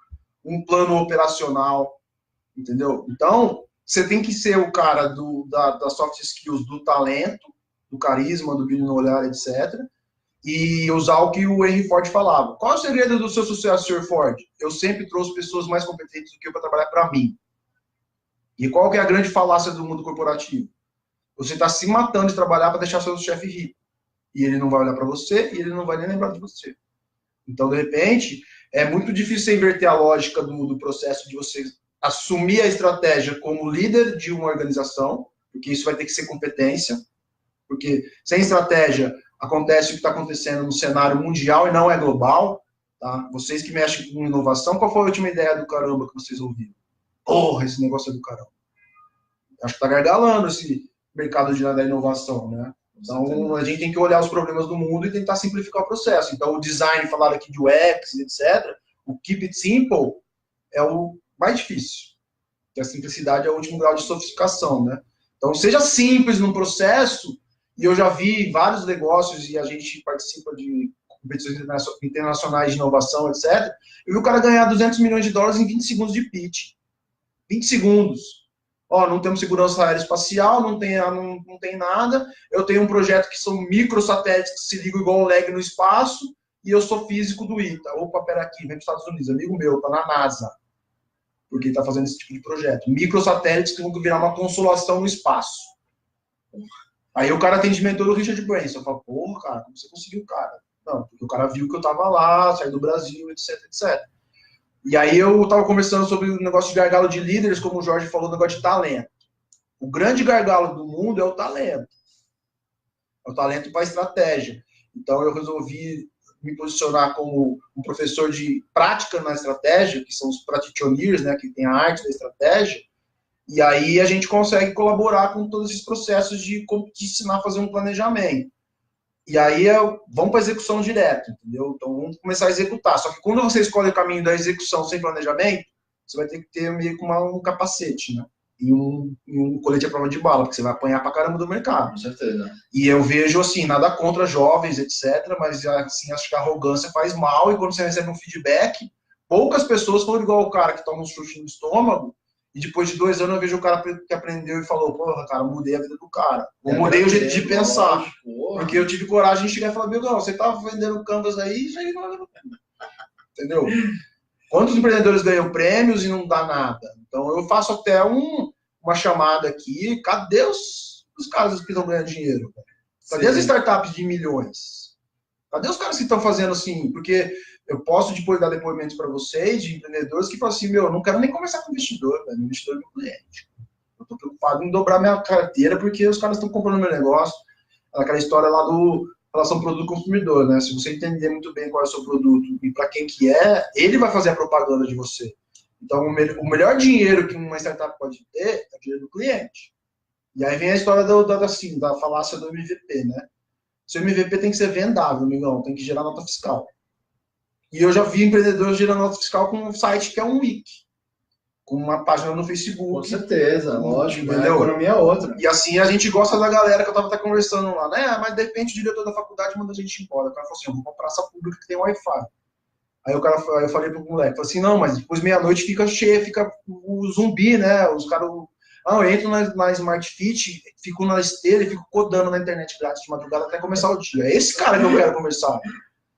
um plano operacional, entendeu? Então, você tem que ser o cara da soft skills, do talento, do carisma, do brilho no olhar, etc. E usar o que o Henry Ford falava. Qual é o segredo do seu sucesso, Sr. Ford? Eu sempre trouxe pessoas mais competentes do que eu para trabalhar para mim. E qual que é a grande falácia do mundo corporativo? Você está se matando de trabalhar para deixar seu chefe rico. E ele não vai olhar para você e ele não vai nem lembrar de você. Então, de repente, é muito difícil você inverter a lógica do processo de você assumir a estratégia como líder de uma organização, porque isso vai ter que ser competência, porque sem estratégia acontece o que está acontecendo no cenário mundial e não é global. Tá? Vocês que mexem com inovação, qual foi a última ideia do caramba que vocês ouviram? Porra, esse negócio é do caramba. Acho que está gargalando esse mercado da inovação, né? Então, a gente tem que olhar os problemas do mundo e tentar simplificar o processo. Então, o design, falaram aqui de UX, etc., o keep it simple é o mais difícil. Porque a simplicidade é o último grau de sofisticação, né? Então, seja simples no processo, e eu já vi vários negócios, e a gente participa de competições internacionais de inovação, etc., eu vi o cara ganhar 200 milhões de dólares em 20 segundos de pitch. 20 segundos. Não temos segurança aeroespacial, não tem nada. Eu tenho um projeto que são microsatélites que se ligam igual um lag no espaço e eu sou físico do ITA. Opa, pera aqui, vem para os Estados Unidos, amigo meu, tá na NASA. Porque ele está fazendo esse tipo de projeto. Microsatélites que vão virar uma consolação no espaço. Aí o cara tem de mentor o Richard Branson. Eu falo, porra, cara, como você conseguiu, cara? Não, porque o cara viu que eu estava lá, saí do Brasil, etc, etc. E aí eu estava conversando sobre o negócio de gargalo de líderes, como o Jorge falou, o negócio de talento. O grande gargalo do mundo é o talento. É o talento para a estratégia. Então eu resolvi me posicionar como um professor de prática na estratégia, que são os practitioners, né, que tem a arte da estratégia. E aí a gente consegue colaborar com todos esses processos de ensinar a fazer um planejamento. E aí vamos para a execução direta, entendeu? Então vamos começar a executar. Só que quando você escolhe o caminho da execução sem planejamento, você vai ter que ter meio que um capacete, né? E um colete à prova de bala, porque você vai apanhar pra caramba do mercado. Com certeza. E eu vejo, assim, nada contra jovens, etc., mas, assim, acho que a arrogância faz mal, e quando você recebe um feedback, poucas pessoas foram igual o cara que toma um chute no estômago, e depois de 2 anos eu vejo o cara que aprendeu e falou, porra, cara, mudei a vida do cara. Ou mudei o jeito de pensar. Porque eu tive coragem de chegar e falar, meu, não, você tava vendendo Canvas aí, isso aí não é... Entendeu? Quantos empreendedores ganham prêmios e não dá nada? Então eu faço até uma chamada aqui, cadê os caras que estão ganhando dinheiro? Cadê as startups de milhões? Cadê os caras que estão fazendo assim? Porque eu posso depois dar depoimentos para vocês, de empreendedores, que falam assim, meu, eu não quero nem conversar com o investidor, velho. O investidor é meu cliente. Eu estou preocupado em dobrar minha carteira porque os caras estão comprando meu negócio. Aquela história lá do relação produto-consumidor, né? Se você entender muito bem qual é o seu produto e para quem que é, ele vai fazer a propaganda de você. Então, o melhor dinheiro que uma startup pode ter é o dinheiro do cliente. E aí vem a história da falácia do MVP, né? Seu MVP tem que ser vendável, amigão, tem que gerar nota fiscal. E eu já vi empreendedores gerando nota fiscal com um site que é um wiki, com uma página no Facebook. Com certeza, lógico, entendeu? A economia é outra. E assim a gente gosta da galera que eu tava até conversando lá, né? Mas de repente o diretor da faculdade manda a gente embora. O cara falou assim: eu vou comprar essa pública que tem Wi-Fi. Aí eu falei pro moleque, falei assim: não, mas depois meia-noite fica cheio, fica o zumbi, né? Os caras. Ah, eu entro na Smart Fit, fico na esteira e fico codando na internet grátis de madrugada até começar o dia. É esse cara que eu quero conversar.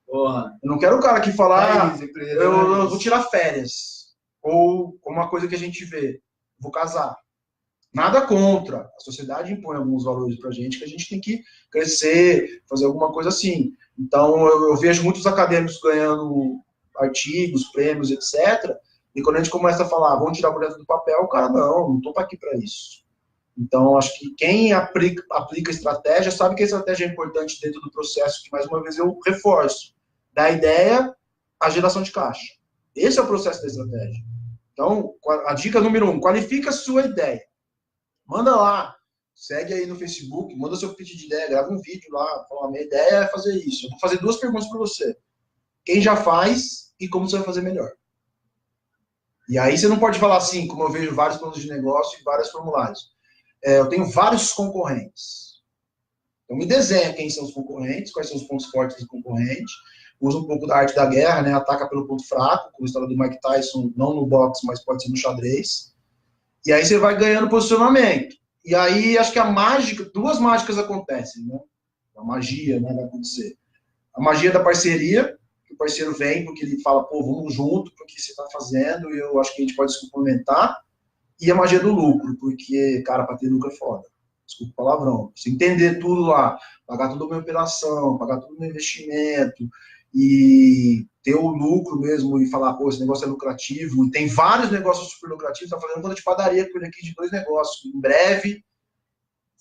Porra. Eu não quero o cara que fala, eu vou tirar férias. Ou uma coisa que a gente vê, vou casar. Nada contra. A sociedade impõe alguns valores pra gente que a gente tem que crescer, fazer alguma coisa assim. Então, eu vejo muitos acadêmicos ganhando artigos, prêmios, etc., e quando a gente começa a falar, vamos tirar o projeto do papel, o cara, não estou aqui para isso. Então, acho que quem aplica estratégia sabe que a estratégia é importante dentro do processo, que, mais uma vez, eu reforço. Da ideia à geração de caixa. Esse é o processo da estratégia. Então, a dica número 1, qualifica a sua ideia. Manda lá, segue aí no Facebook, manda seu pitch de ideia, grava um vídeo lá, fala, minha ideia é fazer isso. Eu vou fazer 2 perguntas para você. Quem já faz e como você vai fazer melhor. E aí você não pode falar assim, como eu vejo vários planos de negócio e vários formulários. Eu tenho vários concorrentes. Então me desenha quem são os concorrentes, quais são os pontos fortes do concorrente. Usa um pouco da arte da guerra, né? Ataca pelo ponto fraco, com a história do Mike Tyson, não no boxe, mas pode ser no xadrez. E aí você vai ganhando posicionamento. E aí acho que a mágica, 2 mágicas acontecem, né? A magia, né? Vai acontecer. A magia da parceria, que o parceiro vem porque ele fala, pô, vamos junto, porque você está fazendo, e eu acho que a gente pode se complementar. E a magia do lucro, porque, cara, para ter lucro é foda. Desculpa o palavrão. Você entender tudo lá, pagar toda a minha operação, pagar todo o meu investimento, e ter o lucro mesmo, e falar, pô, esse negócio é lucrativo, e tem vários negócios super lucrativos, tá fazendo conta de padaria com ele aqui de 2 negócios. Em breve,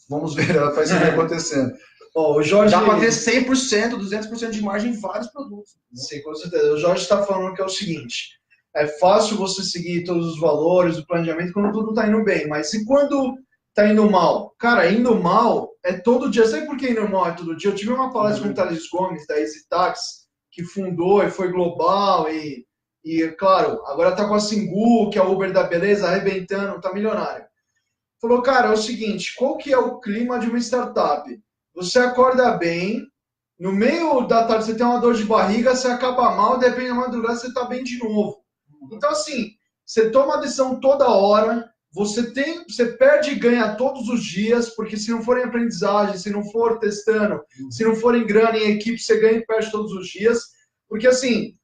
vamos ver a parceria acontecendo. O Jorge... Dá para ter 100%, 200% de margem em vários produtos. Sim, com certeza. O Jorge está falando que é o seguinte, é fácil você seguir todos os valores, o planejamento, quando tudo está indo bem, mas e quando está indo mal? Cara, indo mal é todo dia. Sabe por que indo mal é todo dia? Eu tive uma palestra com o Thales Gomes, da Easy Tax, que fundou e foi global, e claro, agora está com a Singu, que é o Uber da beleza, arrebentando, está milionário. Falou, cara, é o seguinte, qual que é o clima de uma startup? Você acorda bem, no meio da tarde você tem uma dor de barriga, você acaba mal, depende da madrugada você está bem de novo. Então, assim, você toma a decisão toda hora, você perde e ganha todos os dias, porque se não for em aprendizagem, se não for testando, se não for em grana, em equipe, você ganha e perde todos os dias. Porque, assim,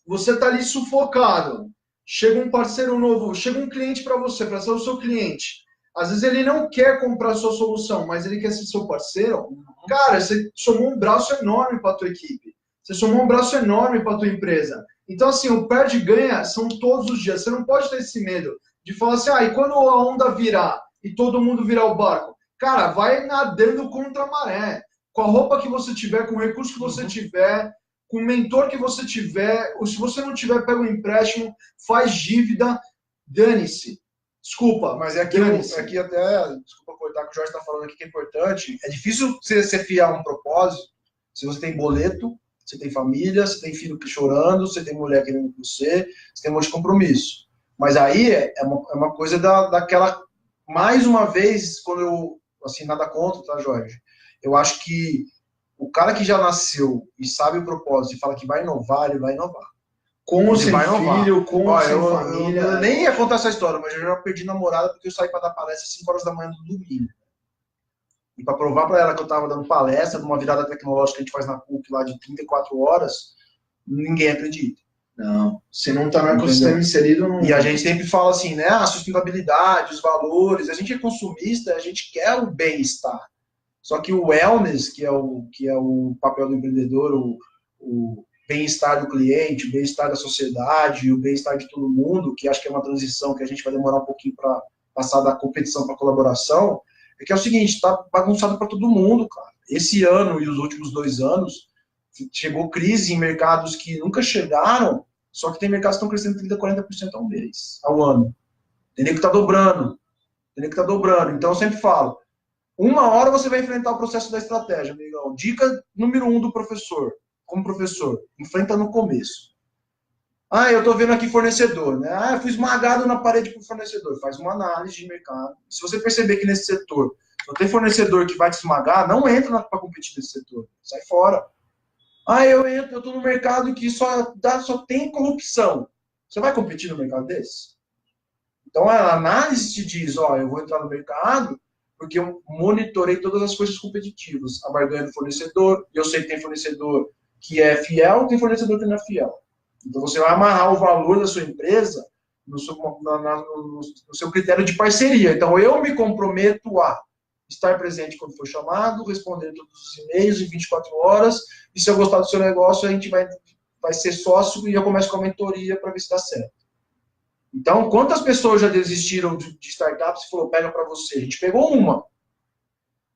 você está ali sufocado. Chega um parceiro novo, chega um cliente para você, para ser o seu cliente. Às vezes ele não quer comprar a sua solução, mas ele quer ser seu parceiro. Cara, você somou um braço enorme para a tua equipe. Você somou um braço enorme para a tua empresa. Então, assim, o perde e ganha são todos os dias. Você não pode ter esse medo de falar assim, e quando a onda virar e todo mundo virar o barco? Cara, vai nadando contra a maré. Com a roupa que você tiver, com o recurso que você tiver, com o mentor que você tiver, ou se você não tiver, pega um empréstimo, faz dívida, dane-se. Desculpa, mas aqui até, desculpa cortar que o Jorge está falando aqui que é importante, é difícil você ser fiel a um propósito se você tem boleto, você tem família, você tem filho chorando, você tem mulher querendo com você tem um monte de compromisso. Mas aí é uma coisa daquela, mais uma vez, quando eu, assim, nada contra, tá, Jorge? Eu acho que o cara que já nasceu e sabe o propósito e fala que vai inovar, ele vai inovar. Com ou sem filho, com ou sem família. Eu nem ia contar essa história, mas eu já perdi namorada porque eu saí para dar palestra às 5 horas da manhã do domingo. E para provar para ela que eu estava dando palestra numa virada tecnológica que a gente faz na PUC lá de 34 horas, ninguém acredita. Não, se não está no ecossistema inserido... Não... E a gente sempre fala assim, né? A sustentabilidade, os valores, a gente é consumista, a gente quer o bem-estar. Só que o wellness, que é o papel do empreendedor, o bem-estar do cliente, o bem-estar da sociedade, o bem-estar de todo mundo, que acho que é uma transição que a gente vai demorar um pouquinho para passar da competição para a colaboração, é que é o seguinte, está bagunçado para todo mundo, cara. Esse ano e os últimos 2 anos, chegou crise em mercados que nunca chegaram, só que tem mercados que estão crescendo 30%, 40% ao mês, ao ano. Tem que tá dobrando. Tem que tá dobrando. Então, eu sempre falo, uma hora você vai enfrentar o processo da estratégia, amigão. Dica número 1 do professor, como professor, enfrenta no começo. Ah, eu tô vendo aqui fornecedor, né? Ah, eu fui esmagado na parede por fornecedor. Faz uma análise de mercado. Se você perceber que nesse setor não tem fornecedor que vai te esmagar, não entra para competir nesse setor. Sai fora. Ah, eu tô no mercado que só tem corrupção. Você vai competir no mercado desse? Então, a análise te diz, ó, eu vou entrar no mercado porque eu monitorei todas as coisas competitivas. A barganha do fornecedor, eu sei que tem fornecedor que é fiel, tem fornecedor que não é fiel. Então, você vai amarrar o valor da sua empresa no seu critério de parceria. Então, eu me comprometo a estar presente quando for chamado, responder todos os e-mails em 24 horas, e se eu gostar do seu negócio, a gente vai ser sócio e eu começo com a mentoria para ver se dá certo. Então, quantas pessoas já desistiram de startups e falou, pega para você? A gente pegou uma,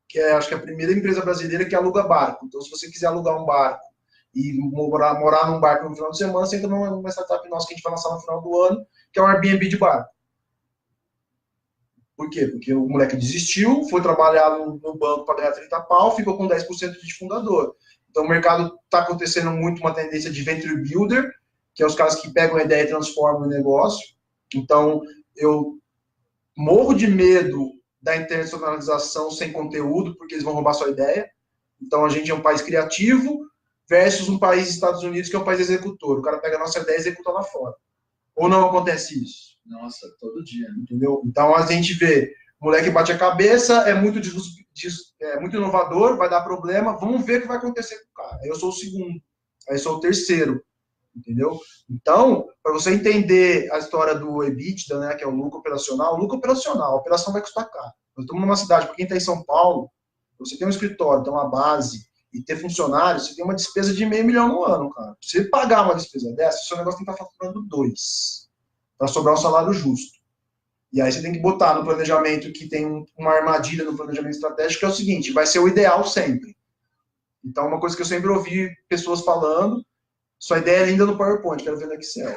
que é, acho que é a primeira empresa brasileira que aluga barco. Então, se você quiser alugar um barco e morar num barco no final de semana, você entra numa startup nossa que a gente vai lançar no final do ano, que é um Airbnb de barco. Por quê? Porque o moleque desistiu, foi trabalhar no banco para ganhar 30 pau, ficou com 10% de fundador. Então, o mercado está acontecendo muito uma tendência de venture builder, que é os caras que pegam a ideia e transformam em negócio. Então, eu morro de medo da internacionalização sem conteúdo, porque eles vão roubar sua ideia. Então, a gente é um país criativo versus um país, Estados Unidos, que é um país executor. O cara pega a nossa ideia e executa lá fora. Ou não acontece isso? Nossa, todo dia. Entendeu? Então, a gente vê, o moleque bate a cabeça, é muito inovador, vai dar problema, vamos ver o que vai acontecer com o cara. Aí eu sou o segundo, aí eu sou o terceiro. Entendeu? Então, para você entender a história do EBITDA, né, que é o lucro operacional, a operação vai custar caro. Nós estamos numa cidade, para quem está em São Paulo, você tem um escritório, tem uma base e ter funcionários, você tem uma despesa de R$500 mil no ano, cara. Se você pagar uma despesa dessa, seu negócio tem que estar faturando 2 para sobrar um salário justo. E aí você tem que botar no planejamento que tem uma armadilha no planejamento estratégico, que é o seguinte, vai ser o ideal sempre. Então, uma coisa que eu sempre ouvi pessoas falando, sua ideia é linda no PowerPoint, quero ver no Excel.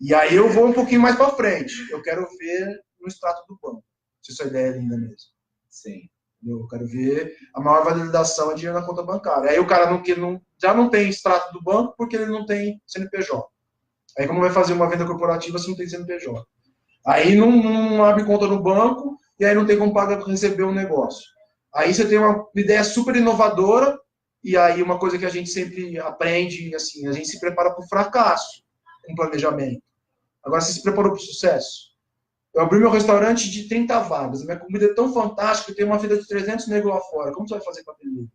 E aí eu vou um pouquinho mais para frente. Eu quero ver no extrato do banco, se sua ideia é linda mesmo. Sim. Eu quero ver a maior validação é dinheiro na conta bancária. Aí o cara já não tem extrato do banco porque ele não tem CNPJ. Aí como vai fazer uma venda corporativa se não tem CNPJ? Aí não abre conta no banco e aí não tem como receber um negócio. Aí você tem uma ideia super inovadora. E aí, uma coisa que a gente sempre aprende, assim, a gente se prepara para o fracasso com planejamento. Agora, você se preparou para o sucesso? Eu abri meu restaurante de 30 vagas. A minha comida é tão fantástica que eu tenho uma fila de 300 negros lá fora. Como você vai fazer para atender?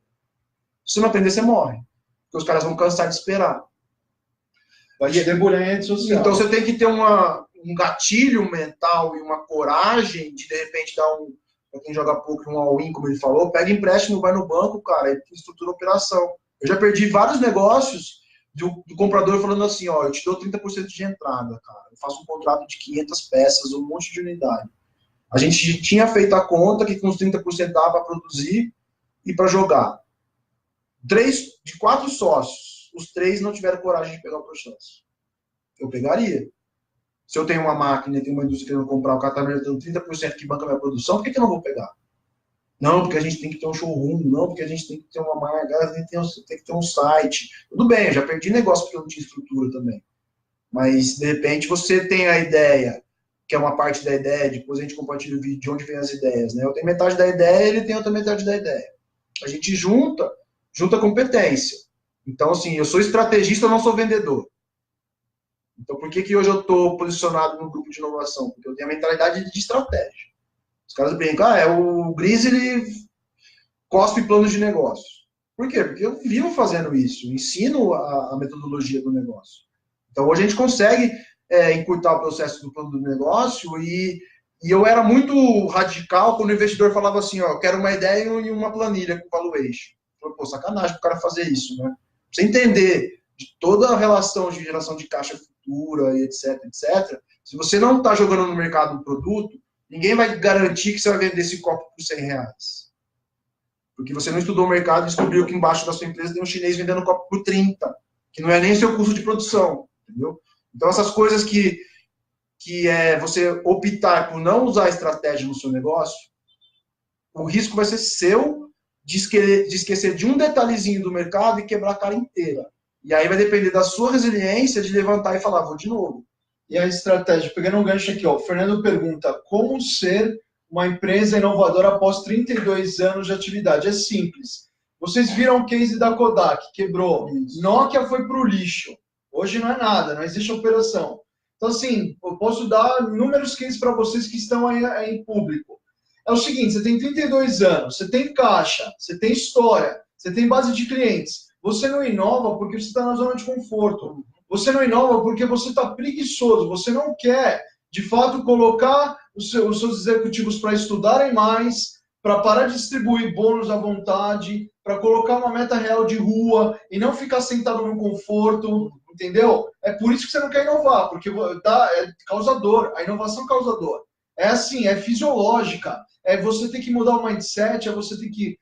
Se você não atender, você morre. Porque os caras vão cansar de esperar. Vai te debulhar em rede social. Então, você tem que ter um gatilho mental e uma coragem de repente, dar para quem joga pouco, um all-in, como ele falou, pega empréstimo, vai no banco, cara, e estrutura a operação. Eu já perdi vários negócios do comprador falando assim, ó, eu te dou 30% de entrada, cara. Eu faço um contrato de 500 peças, um monte de unidade. A gente tinha feito a conta que com os 30% dava para produzir e para jogar. 4 sócios, os 3 não tiveram coragem de pegar o processo. Eu pegaria. Se eu tenho uma máquina e tenho uma indústria querendo comprar, o cara está me dando 30% que banca a minha produção, por que eu não vou pegar? Não, porque a gente tem que ter um showroom, não, porque a gente tem que ter uma marca, a gente tem que ter um site. Tudo bem, eu já perdi negócio porque eu não tinha estrutura também. Mas, de repente, você tem a ideia, que é uma parte da ideia, depois a gente compartilha o vídeo de onde vem as ideias, né? Eu tenho metade da ideia, ele tem outra metade da ideia. A gente junta competência. Então, assim, eu sou estrategista, eu não sou vendedor. Então, por que hoje eu estou posicionado no grupo de inovação? Porque eu tenho a mentalidade de estratégia. Os caras brincam, o Gris, ele cospe planos de negócio. Por quê? Porque eu vivo fazendo isso, eu ensino a metodologia do negócio. Então, hoje a gente consegue encurtar o processo do plano do negócio e E eu era muito radical quando o investidor falava assim, ó, eu quero uma ideia e uma planilha com valuation. Eu falei, pô, sacanagem pro cara fazer isso, né? Pra você entender de toda a relação de geração de caixa futura e etc, etc. Se você não está jogando no mercado um produto, ninguém vai garantir que você vai vender esse copo por R$ 100. Porque você não estudou o mercado e descobriu que embaixo da sua empresa tem um chinês vendendo copo por 30, que não é nem o seu custo de produção, entendeu? Então essas coisas que é você optar por não usar estratégia no seu negócio, o risco vai ser seu de esquecer de um detalhezinho do mercado e quebrar a cara inteira. E aí vai depender da sua resiliência de levantar e falar, vou de novo. E a estratégia, pegando um gancho aqui, ó, o Fernando pergunta, como ser uma empresa inovadora após 32 anos de atividade? É simples. Vocês viram o case da Kodak, quebrou. Isso. Nokia foi para o lixo. Hoje não é nada, não existe operação. Então, assim, eu posso dar inúmeros cases para vocês que estão aí em público. É o seguinte, você tem 32 anos, você tem caixa, você tem história, você tem base de clientes. Você não inova porque você está na zona de conforto. Você não inova porque você está preguiçoso. Você não quer, de fato, colocar os seus executivos para estudarem mais, para parar de distribuir bônus à vontade, para colocar uma meta real de rua e não ficar sentado no conforto, entendeu? É por isso que você não quer inovar, porque é causador. A inovação é causador. É assim, é fisiológica. É você ter que mudar o mindset, é você ter que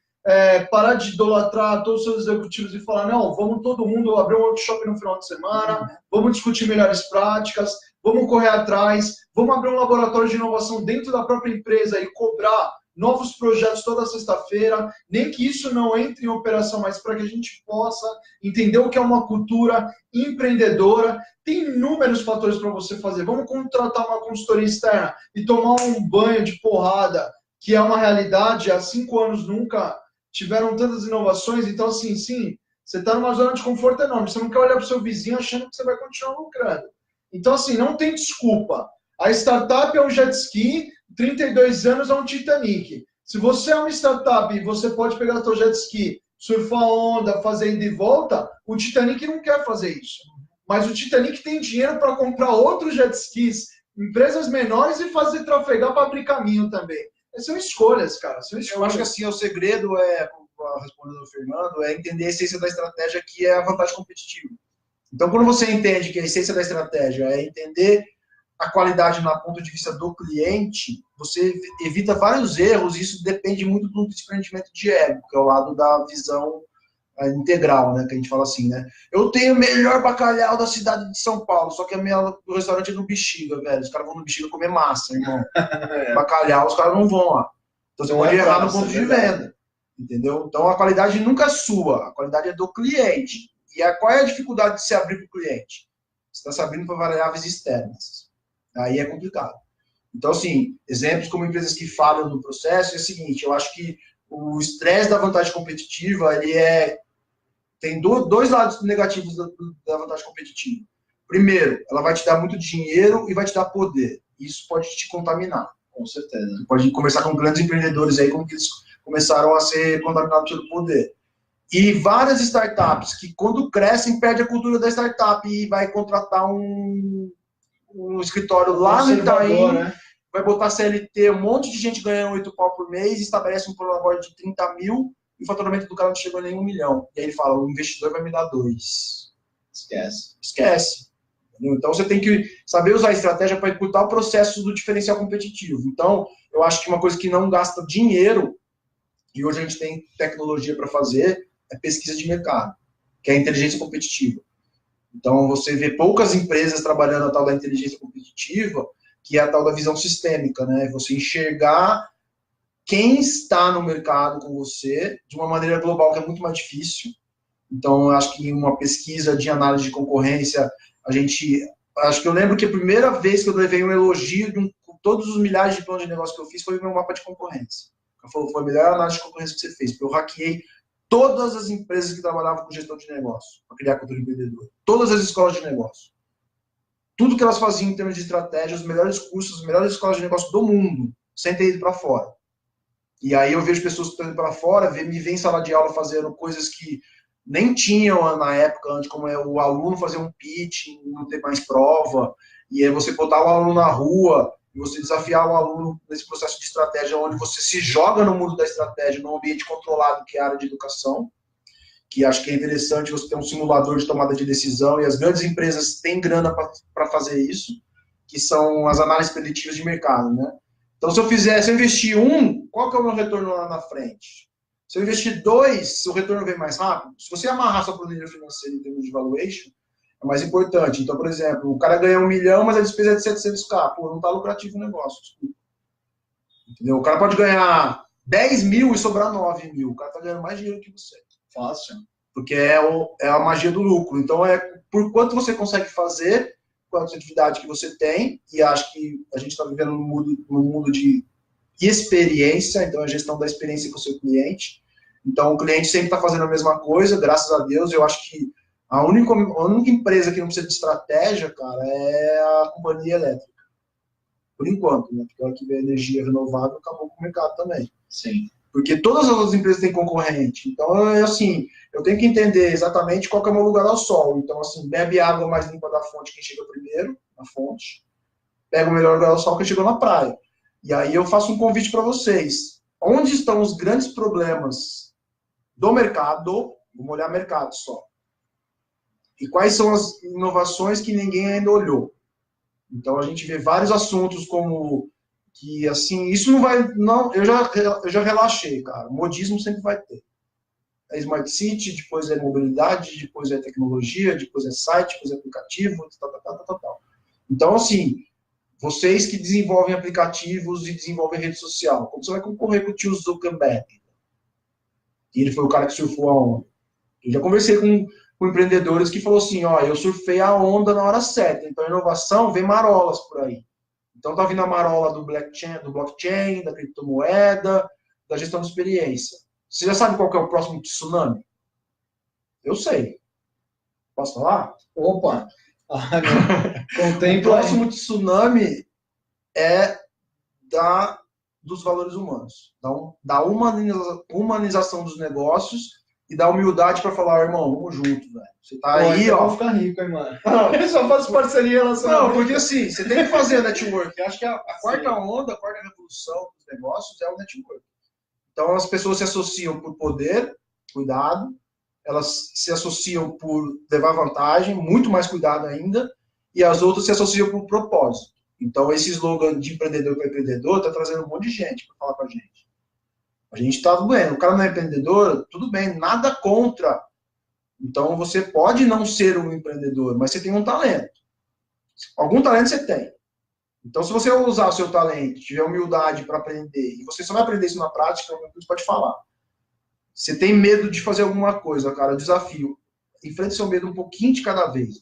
parar de idolatrar todos os seus executivos e falar, não, vamos todo mundo abrir um workshop no final de semana, vamos discutir melhores práticas, vamos correr atrás, vamos abrir um laboratório de inovação dentro da própria empresa e cobrar novos projetos toda sexta-feira, nem que isso não entre em operação, mas para que a gente possa entender o que é uma cultura empreendedora. Tem inúmeros fatores para você fazer. Vamos contratar uma consultoria externa e tomar um banho de porrada, que é uma realidade. Há 5 anos nunca tiveram tantas inovações. Então, assim, sim, você está numa zona de conforto enorme. Você não quer olhar para o seu vizinho achando que você vai continuar lucrando. Então, assim, não tem desculpa. A startup é um jet ski, 32 anos é um Titanic. Se você é uma startup e você pode pegar seu jet ski, surfar onda, fazer ida e volta, o Titanic não quer fazer isso. Mas o Titanic tem dinheiro para comprar outros jet skis, empresas menores e fazer trafegar para abrir caminho também. São escolhas, cara. São escolhas. Eu acho que assim, o segredo respondendo ao Fernando, é entender a essência da estratégia, que é a vantagem competitiva. Então, quando você entende que a essência da estratégia é entender a qualidade no ponto de vista do cliente, você evita vários erros, e isso depende muito do desprendimento de ego, que é o lado da visão integral, né, que a gente fala assim, né? Eu tenho o melhor bacalhau da cidade de São Paulo, só que o restaurante é no Bexiga, velho. Os caras vão no Bexiga comer massa, irmão. Bacalhau, os caras não vão lá. Então você pode errar no ponto de venda, entendeu? Então a qualidade nunca é sua, a qualidade é do cliente. E qual é a dificuldade de se abrir para o cliente? Você está se abrindo para variáveis externas. Aí é complicado. Então, assim, exemplos como empresas que falham no processo é o seguinte: eu acho que o estresse da vantagem competitiva, tem dois lados negativos da vantagem competitiva. Primeiro, ela vai te dar muito dinheiro e vai te dar poder. Isso pode te contaminar. Com certeza. Você pode conversar com grandes empreendedores aí, como que eles começaram a ser contaminados pelo poder. E várias startups que, quando crescem, perdem a cultura da startup e vai contratar um escritório lá no Itaim, né? Vai botar CLT, um monte de gente ganhando 8 pau por mês, estabelece um programa de 30 mil e o faturamento do cara não chegou a nem 1 milhão. E aí ele fala, o investidor vai me dar 2. Esquece. Então você tem que saber usar a estratégia para encurtar o processo do diferencial competitivo. Então, eu acho que uma coisa que não gasta dinheiro, e hoje a gente tem tecnologia para fazer, é pesquisa de mercado, que é a inteligência competitiva. Então, você vê poucas empresas trabalhando a tal da inteligência competitiva, que é a tal da visão sistêmica, né? Você enxergar quem está no mercado com você de uma maneira global, que é muito mais difícil. Então, eu acho que uma pesquisa de análise de concorrência, acho que eu lembro que a primeira vez que eu levei um elogio de todos os milhares de planos de negócio que eu fiz foi o meu mapa de concorrência. Foi a melhor análise de concorrência que você fez, porque eu hackeei todas as empresas que trabalhavam com gestão de negócio, para criar cultura empreendedora. Todas as escolas de negócio. Tudo que elas faziam em termos de estratégia, os melhores cursos, as melhores escolas de negócio do mundo, sem ter ido para fora. E aí eu vejo pessoas que estão indo para fora, me vêm em sala de aula fazendo coisas que nem tinham na época, antes, como é o aluno fazer um pitch, não ter mais prova, e aí você botar o aluno na rua, e você desafiar o aluno nesse processo de estratégia, onde você se joga no mundo da estratégia, num ambiente controlado, que é a área de educação, que acho que é interessante você ter um simulador de tomada de decisão, e as grandes empresas têm grana para fazer isso, que são as análises preditivas de mercado, né? Então, se eu investir um, qual que é o meu retorno lá na frente? Se eu investir dois, o retorno vem mais rápido. Se você amarrar sua planilha financeira em termos de valuation, é mais importante. Então, por exemplo, o cara ganha 1 milhão, mas a despesa é de 700k. Pô, não está lucrativo o negócio. Desculpa. Entendeu? O cara pode ganhar 10 mil e sobrar 9 mil. O cara está ganhando mais dinheiro que você. Fácil. Porque é a magia do lucro. Então, é por quanto você consegue fazer, quanto atividade que você tem, e acho que a gente está vivendo num mundo de experiência, então a gestão da experiência com o seu cliente. Então, o cliente sempre está fazendo a mesma coisa, graças a Deus. Eu acho que a única empresa que não precisa de estratégia, cara, é a companhia elétrica. Por enquanto, né? Porque ela que vê energia renovável acabou com o mercado também. Sim. Porque todas as outras empresas têm concorrente. Então, assim, eu tenho que entender exatamente qual que é o meu lugar ao sol. Então, assim, bebe água mais limpa da fonte quem chega primeiro, na fonte. Pega o melhor lugar ao sol quem chegou na praia. E aí eu faço um convite para vocês. Onde estão os grandes problemas do mercado? Vamos olhar mercado só. E quais são as inovações que ninguém ainda olhou? Então, a gente vê vários assuntos como que, assim, isso não vai... Não, eu já relaxei, cara. O modismo sempre vai ter. É Smart City, depois é mobilidade, depois é tecnologia, depois é site, depois é aplicativo, tal. Então, assim, vocês que desenvolvem aplicativos e desenvolvem rede social, como você vai concorrer com o tio Zuckerberg? E ele foi o cara que surfou a onda. Eu já conversei com empreendedores que falou assim, ó, eu surfei a onda na hora certa. Então, a inovação vem marolas por aí. Então, tá vindo a marola do blockchain, da criptomoeda, da gestão de experiência. Você já sabe qual que é o próximo tsunami? Eu sei. Posso falar? Opa! O próximo tsunami é dos valores humanos, da humanização dos negócios e da humildade para falar, irmão, vamos junto, velho. Você tá aí, então ó. Vou ficar rico, hein, mano. Eu só faço parceria em relação Não, porque assim, você tem que fazer network. Eu acho que a quarta onda, a quarta revolução dos negócios é o network. Então, as pessoas se associam por poder, cuidado, elas se associam por levar vantagem, muito mais cuidado ainda, e as outras se associam por propósito. Então, esse slogan de empreendedor para empreendedor está trazendo um monte de gente para falar com a gente. A gente está doendo. O cara não é empreendedor, tudo bem, nada contra. Então, você pode não ser um empreendedor, mas você tem um talento. Algum talento você tem. Então, se você usar o seu talento, tiver humildade para aprender, e você só vai aprender isso na prática, você pode falar. Você tem medo de fazer alguma coisa, cara, desafio. Enfrente seu medo um pouquinho de cada vez.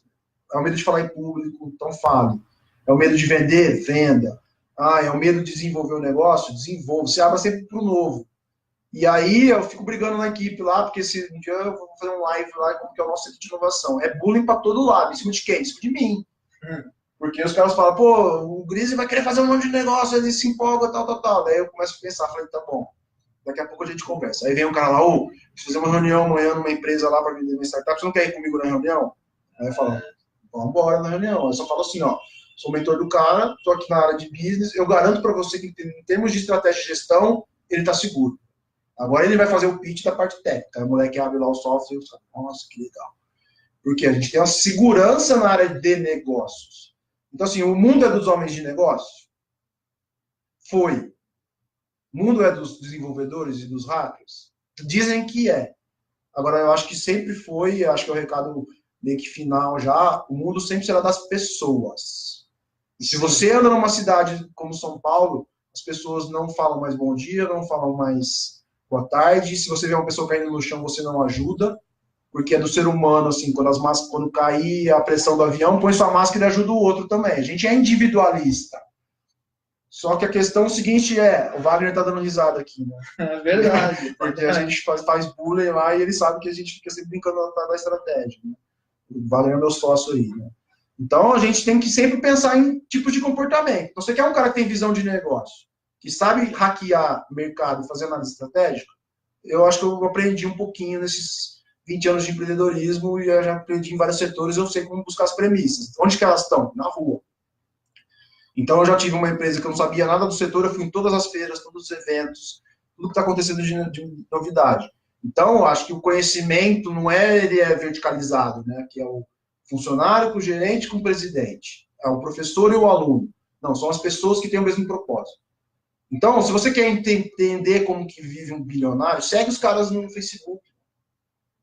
É o medo de falar em público, então fale. É o medo de vender? Venda. É o medo de desenvolver um negócio? Desenvolva. Você abra sempre para o novo. E aí eu fico brigando na equipe lá, porque se um dia eu vou fazer um live lá, como que é o nosso centro de inovação. É bullying para todo lado. Em cima de quem? Em cima de mim. Porque os caras falam, pô, o Grise vai querer fazer um monte de negócio, ele se empolga, tal. Daí eu começo a pensar, falei, tá bom. Daqui a pouco a gente conversa. Aí vem um cara lá, vamos fazer uma reunião amanhã numa empresa lá para vender uma startup, você não quer ir comigo na reunião? Aí eu falo, vamos embora na reunião. Eu só falo assim, ó, sou mentor do cara, estou aqui na área de business, eu garanto para você que em termos de estratégia de gestão, ele está seguro. Agora ele vai fazer o pitch da parte técnica. Aí o moleque abre lá o software e eu falo, nossa, que legal. Porque a gente tem uma segurança na área de negócios. Então, assim, o mundo é dos homens de negócio? Foi. O mundo é dos desenvolvedores e dos hackers? Dizem que é. Agora, eu acho que sempre foi, acho que é o recado meio que final já, o mundo sempre será das pessoas. E se você anda numa cidade como São Paulo, as pessoas não falam mais bom dia, não falam mais boa tarde. Se você vê uma pessoa caindo no chão, você não ajuda. Porque é do ser humano, assim, quando cair a pressão do avião, põe sua máscara e ajuda o outro também. A gente é individualista. Só que a questão seguinte o Wagner tá dando risada aqui, né? É verdade. Porque a gente faz bullying lá e ele sabe que a gente fica sempre brincando da estratégia. Né? O Wagner é meu sócio aí, né? Então a gente tem que sempre pensar em tipos de comportamento. Então, você quer um cara que tem visão de negócio, que sabe hackear mercado e fazer análise estratégica? Eu acho que eu aprendi um pouquinho nesses 20 anos de empreendedorismo e eu já aprendi em vários setores, eu sei como buscar as premissas. Onde que elas estão? Na rua. Então, eu já tive uma empresa que eu não sabia nada do setor, eu fui em todas as feiras, todos os eventos, tudo que está acontecendo de novidade. Então, eu acho que o conhecimento não é, ele é verticalizado, né? Que é o funcionário com o gerente com o presidente. É o professor e o aluno. Não, são as pessoas que têm o mesmo propósito. Então, se você quer entender como que vive um bilionário, segue os caras no Facebook.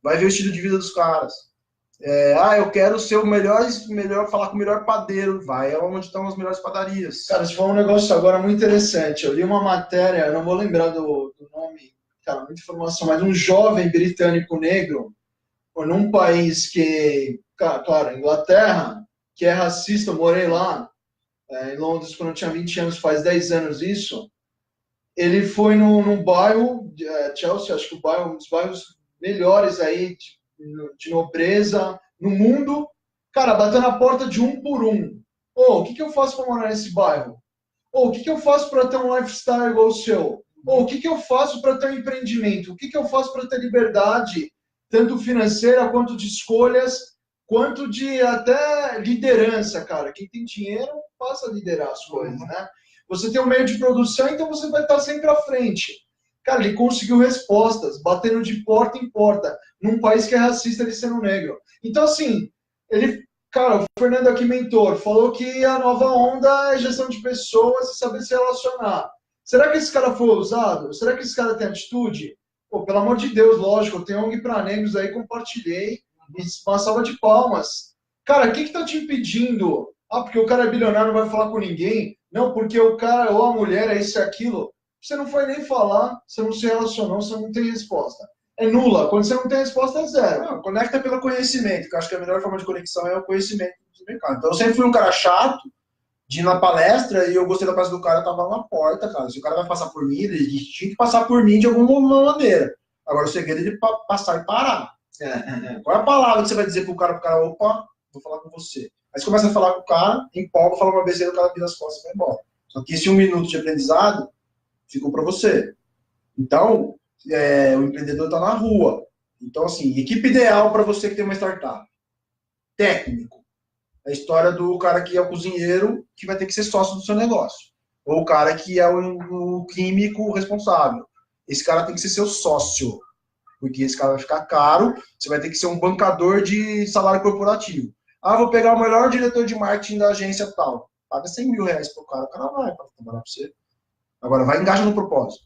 Vai ver o estilo de vida dos caras. Eu quero ser o melhor, falar com o melhor padeiro. Vai onde estão as melhores padarias. Cara, você falou um negócio agora muito interessante. Eu li uma matéria, eu não vou lembrar do nome, cara, muita informação, mas um jovem britânico negro, num país que, claro, Inglaterra, que é racista, eu morei lá, em Londres, quando eu tinha 20 anos, faz 10 anos isso. Ele foi num bairro, Chelsea, acho que um dos bairros melhores aí de nobreza no mundo, cara, bateu na porta de um por um. O que eu faço para morar nesse bairro? O que eu faço para ter um lifestyle igual o seu? O que eu faço para ter um empreendimento? O que eu faço para ter liberdade, tanto financeira quanto de escolhas, quanto de até liderança, cara? Quem tem dinheiro passa a liderar as coisas, né? Você tem um meio de produção, então você vai estar sempre à frente. Cara, ele conseguiu respostas, batendo de porta em porta, num país que é racista, ele sendo negro. Então, assim, cara, o Fernando aqui, mentor, falou que a nova onda é gestão de pessoas e saber se relacionar. Será que esse cara foi ousado? Será que esse cara tem atitude? Pô, pelo amor de Deus, lógico, eu tenho ONG para negros aí, compartilhei, e uma salva de palmas. Cara, o que tá te impedindo? Porque o cara é bilionário, não vai falar com ninguém. Não, porque o cara ou a mulher é isso e aquilo. Você não foi nem falar, você não se relacionou, você não tem resposta. É nula. Quando você não tem resposta, é zero. Não, conecta pelo conhecimento, que eu acho que a melhor forma de conexão é o conhecimento do mercado. Então, eu sempre fui um cara chato de ir na palestra e eu gostei da palestra do cara, eu tava na porta, cara. Se o cara vai passar por mim, ele tinha que passar por mim de alguma maneira. Agora, o segredo é ele passar e parar. Qual é a palavra que você vai dizer pro cara, opa, vou falar com você. Aí você começa a falar com o cara, empolga, fala uma besteira, o cara vira as costas e vai embora. Só que esse 1 minuto de aprendizado ficou para você. Então, o empreendedor está na rua. Então, assim, equipe ideal para você que tem uma startup. Técnico. A história do cara que é o cozinheiro, que vai ter que ser sócio do seu negócio. Ou o cara que é o químico responsável. Esse cara tem que ser seu sócio. Porque esse cara vai ficar caro, você vai ter que ser um bancador de salário corporativo. Vou pegar o melhor diretor de marketing da agência tal. Paga 100 mil reais pro cara, o cara vai para trabalhar para você. Agora, vai engajar no propósito.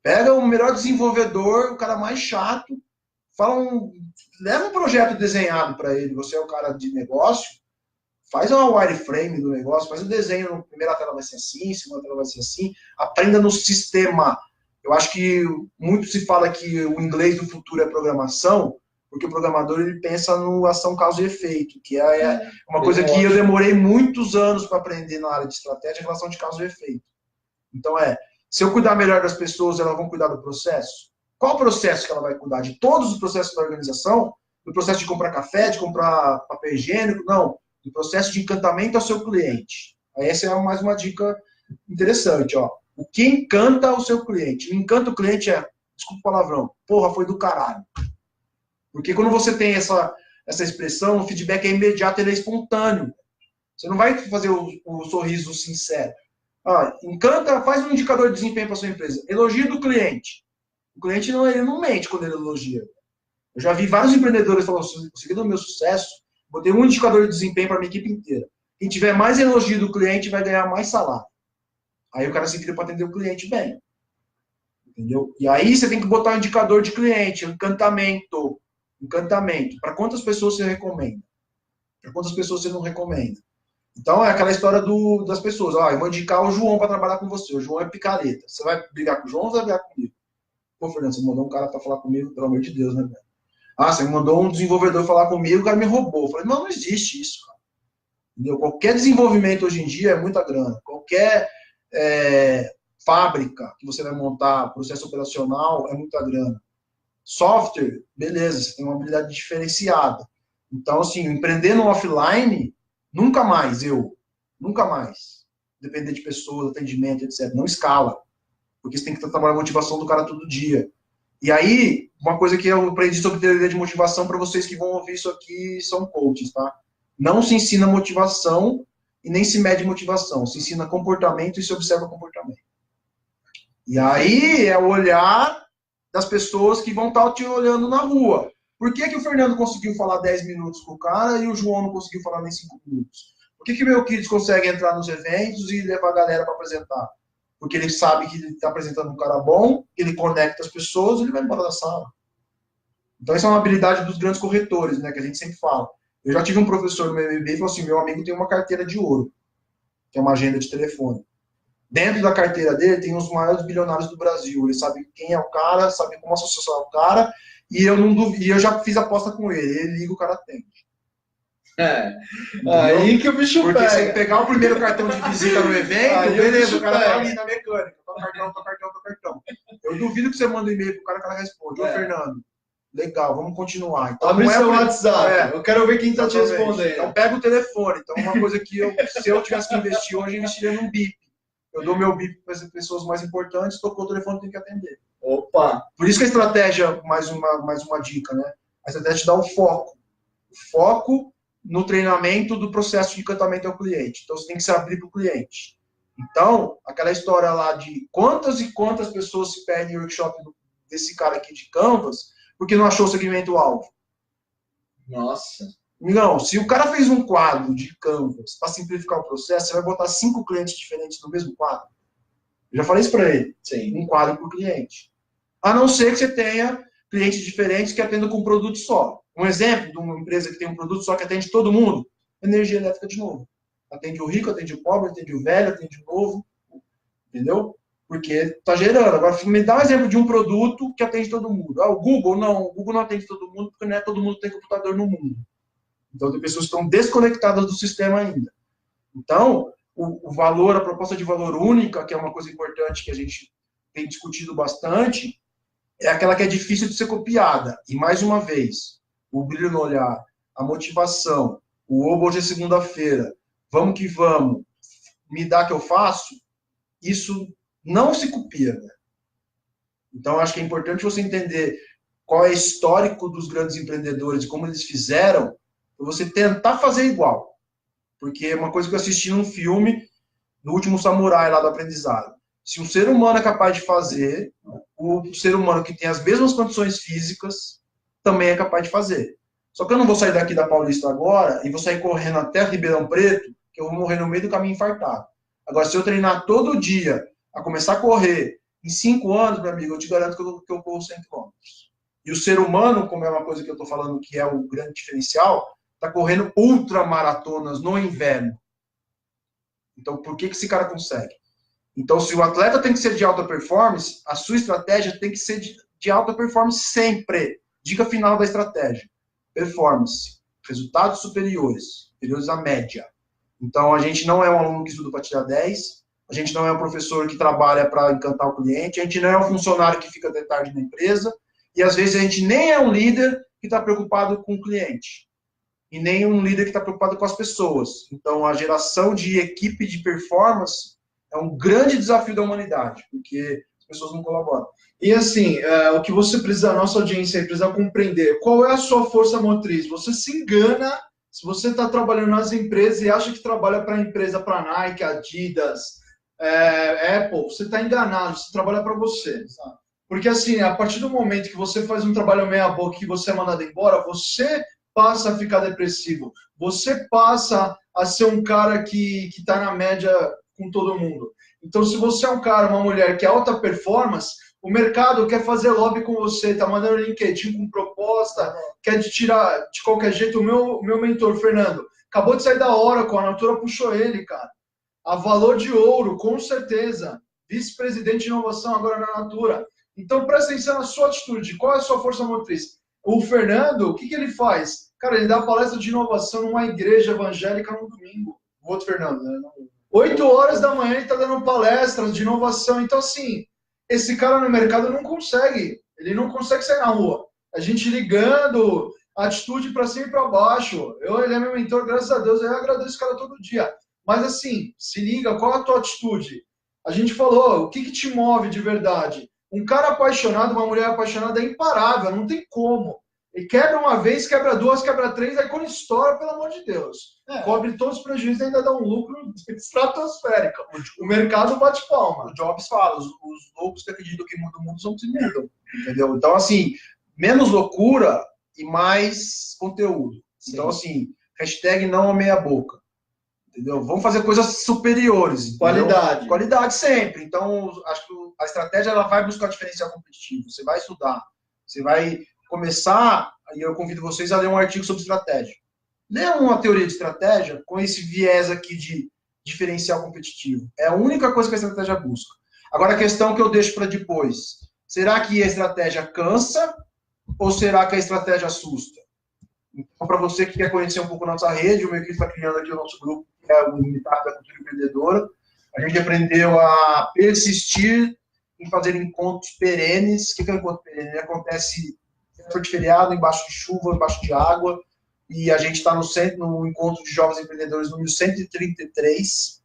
Pega o melhor desenvolvedor, o cara mais chato, leva um projeto desenhado para ele, você é o cara de negócio, faz uma wireframe do negócio, faz o desenho, na primeira tela vai ser assim, segunda tela vai ser assim, aprenda no sistema. Eu acho que muito se fala que o inglês do futuro é programação, porque o programador ele pensa no ação, causa e efeito, que é uma coisa que eu demorei muitos anos para aprender na área de estratégia, relação de causa e efeito. Então se eu cuidar melhor das pessoas, elas vão cuidar do processo? Qual o processo que ela vai cuidar? De todos os processos da organização? Do processo de comprar café, de comprar papel higiênico? Não. Do processo de encantamento ao seu cliente. Essa é mais uma dica interessante, ó. O que encanta o seu cliente? O encanta o cliente desculpa o palavrão, porra, foi do caralho. Porque quando você tem essa expressão, o feedback é imediato, ele é espontâneo. Você não vai fazer o sorriso sincero. Encanta, faz um indicador de desempenho para sua empresa. Elogio do cliente. O cliente ele não mente quando ele elogia. Eu já vi vários empreendedores falando, seguindo o meu sucesso, botei um indicador de desempenho para a minha equipe inteira. Quem tiver mais elogio do cliente vai ganhar mais salário. Aí o cara se vira para atender o cliente bem. Entendeu? E aí você tem que botar um indicador de cliente, encantamento. Para quantas pessoas você recomenda? Para quantas pessoas você não recomenda? Então, é aquela história das pessoas. Eu vou indicar o João para trabalhar com você. O João é picareta. Você vai brigar com o João ou vai brigar comigo? Pô, Fernando, você mandou um cara para falar comigo, pelo amor de Deus, né, velho? Você mandou um desenvolvedor falar comigo, o cara me roubou. Eu falei, não existe isso, cara. Entendeu? Qualquer desenvolvimento hoje em dia é muita grana. Qualquer fábrica que você vai montar, processo operacional, é muita grana. Software, beleza, você tem uma habilidade diferenciada. Então, assim, empreender no offline, nunca mais, depender de pessoas, atendimento, etc. Não escala. Porque você tem que trabalhar a motivação do cara todo dia. E aí, uma coisa que eu aprendi sobre teoria de motivação, para vocês que vão ouvir isso aqui, são coaches, tá? Não se ensina motivação e nem se mede motivação. Se ensina comportamento e se observa comportamento. E aí é o olhar das pessoas que vão estar te olhando na rua. Por que o Fernando conseguiu falar 10 minutos com o cara e o João não conseguiu falar nem 5 minutos? Por que o meu Kids consegue entrar nos eventos e levar a galera para apresentar? Porque ele sabe que ele está apresentando um cara bom, ele conecta as pessoas e ele vai embora da sala. Então, essa é uma habilidade dos grandes corretores, né, que a gente sempre fala. Eu já tive um professor no meu MBA que falou assim, meu amigo tem uma carteira de ouro, que é uma agenda de telefone. Dentro da carteira dele tem os maiores bilionários do Brasil. Ele sabe quem é o cara, sabe como associar o cara, e eu não duvido, eu já fiz aposta com ele. Ele liga, o cara atende. Aí que o bicho Porque pega. se ele pegar o primeiro cartão de visita no evento, Aí beleza, o cara pega. tá ali na mecânica. Cartão. Eu duvido que você manda um e-mail pro cara que ela responde. Ô, Fernando, legal, vamos continuar. Então, abre seu WhatsApp. Eu quero ver quem tá te respondendo. Então, pega o telefone. Então, uma coisa que se eu tivesse que investir hoje, eu investiria num BIP. Eu dou meu BIP para as pessoas mais importantes, tocou o telefone, tem que atender. Opa! Por isso que a estratégia, mais uma dica, né? A estratégia te dá o foco. O foco no treinamento do processo de encantamento ao cliente. Então, você tem que se abrir para o cliente. Então, aquela história lá de quantas e quantas pessoas se perdem em workshop desse cara aqui de Canvas, porque não achou o segmento-alvo. Nossa. Não, se o cara fez um quadro de Canvas para simplificar o processo, você vai botar 5 clientes diferentes no mesmo quadro. Eu já falei isso para ele. Sim. Um quadro por cliente. A não ser que você tenha clientes diferentes que atendam com um produto só. Um exemplo de uma empresa que tem um produto só que atende todo mundo, energia elétrica de novo. Atende o rico, atende o pobre, atende o velho, atende o novo. Entendeu? Porque está gerando. Agora, me dá um exemplo de um produto que atende todo mundo. O Google não atende todo mundo, porque não é todo mundo que tem computador no mundo. Então, tem pessoas que estão desconectadas do sistema ainda. Então, o valor, a proposta de valor única, que é uma coisa importante que a gente tem discutido bastante, é aquela que é difícil de ser copiada. E, mais uma vez, o brilho no olhar, a motivação, o oba hoje é segunda-feira, vamos que vamos, me dá que eu faço, isso não se copia. Né? Então, acho que é importante você entender qual é o histórico dos grandes empreendedores, como eles fizeram, para você tentar fazer igual. Porque é uma coisa que eu assisti num filme, no Último Samurai, lá do aprendizado. Se um ser humano é capaz de fazer, o ser humano que tem as mesmas condições físicas também é capaz de fazer. Só que eu não vou sair daqui da Paulista agora e vou sair correndo até Ribeirão Preto, que eu vou morrer no meio do caminho infartado. Agora, se eu treinar todo dia, a começar a correr, em 5 anos, meu amigo, eu te garanto que eu corro 100 km. E o ser humano, como é uma coisa que eu estou falando que é o grande diferencial, está correndo ultramaratonas no inverno. Então, por que esse cara consegue? Então, se o atleta tem que ser de alta performance, a sua estratégia tem que ser de alta performance sempre. Dica final da estratégia. Performance. Resultados superiores à média. Então, a gente não é um aluno que estuda para tirar 10, a gente não é um professor que trabalha para encantar o cliente, a gente não é um funcionário que fica até tarde na empresa, e às vezes a gente nem é um líder que está preocupado com o cliente, e nem um líder que está preocupado com as pessoas. Então, a geração de equipe de performance é um grande desafio da humanidade, porque as pessoas não colaboram. E assim, o que você precisa, a nossa audiência precisa compreender, qual é a sua força motriz? Você se engana se você está trabalhando nas empresas e acha que trabalha para a empresa, para Nike, Adidas, Apple, você está enganado, você trabalha para você. Sabe? Porque assim, a partir do momento que você faz um trabalho meia boca e você é mandado embora, você passa a ficar depressivo. Você passa a ser um cara que está na média com todo mundo. Então, se você é um cara, uma mulher que é alta performance, o mercado quer fazer lobby com você, tá mandando LinkedIn com proposta, quer te tirar de qualquer jeito. O meu mentor, Fernando, acabou de sair da Oracle, a Natura puxou ele, cara. A valor de ouro, com certeza. Vice-presidente de inovação agora na Natura. Então, presta atenção na sua atitude. Qual é a sua força motriz? O Fernando, o que ele faz? Cara, ele dá palestra de inovação numa igreja evangélica no domingo. O outro Fernando, né? 8 horas da manhã ele está dando palestras de inovação. Então, assim, esse cara no mercado não consegue. Ele não consegue sair na rua. A gente ligando, atitude para cima e para baixo. Ele é meu mentor, graças a Deus. Eu agradeço esse cara todo dia. Mas, assim, se liga, qual a tua atitude? A gente falou, o que te move de verdade? Um cara apaixonado, uma mulher apaixonada é imparável, não tem como. E quebra uma vez, quebra duas, quebra três, aí quando estoura, pelo amor de Deus. Cobre todos os prejuízos e ainda dá um lucro estratosférico. O mercado bate palma. O Jobs fala, os loucos que acreditam que muda o mundo são se mudam, entendeu? Então, assim, menos loucura e mais conteúdo. Sim. Então, assim, hashtag não a meia boca. Entendeu? Vamos fazer coisas superiores. Entendeu? Qualidade. Qualidade sempre. Então, acho que a estratégia ela vai buscar diferencial competitivo. Você vai estudar, você vai começar, e eu convido vocês a ler um artigo sobre estratégia. Lê uma teoria de estratégia com esse viés aqui de diferencial competitivo. É a única coisa que a estratégia busca. Agora, a questão que eu deixo para depois. Será que a estratégia cansa ou será que a estratégia assusta? Então, para você que quer conhecer um pouco a nossa rede, o meu equipe está criando aqui o nosso grupo, que é o Meetup da Cultura Empreendedora. A gente aprendeu a persistir em fazer encontros perenes. O que é um encontro perene? Ele acontece de feriado, embaixo de chuva, embaixo de água. E a gente está no encontro de jovens empreendedores número 133.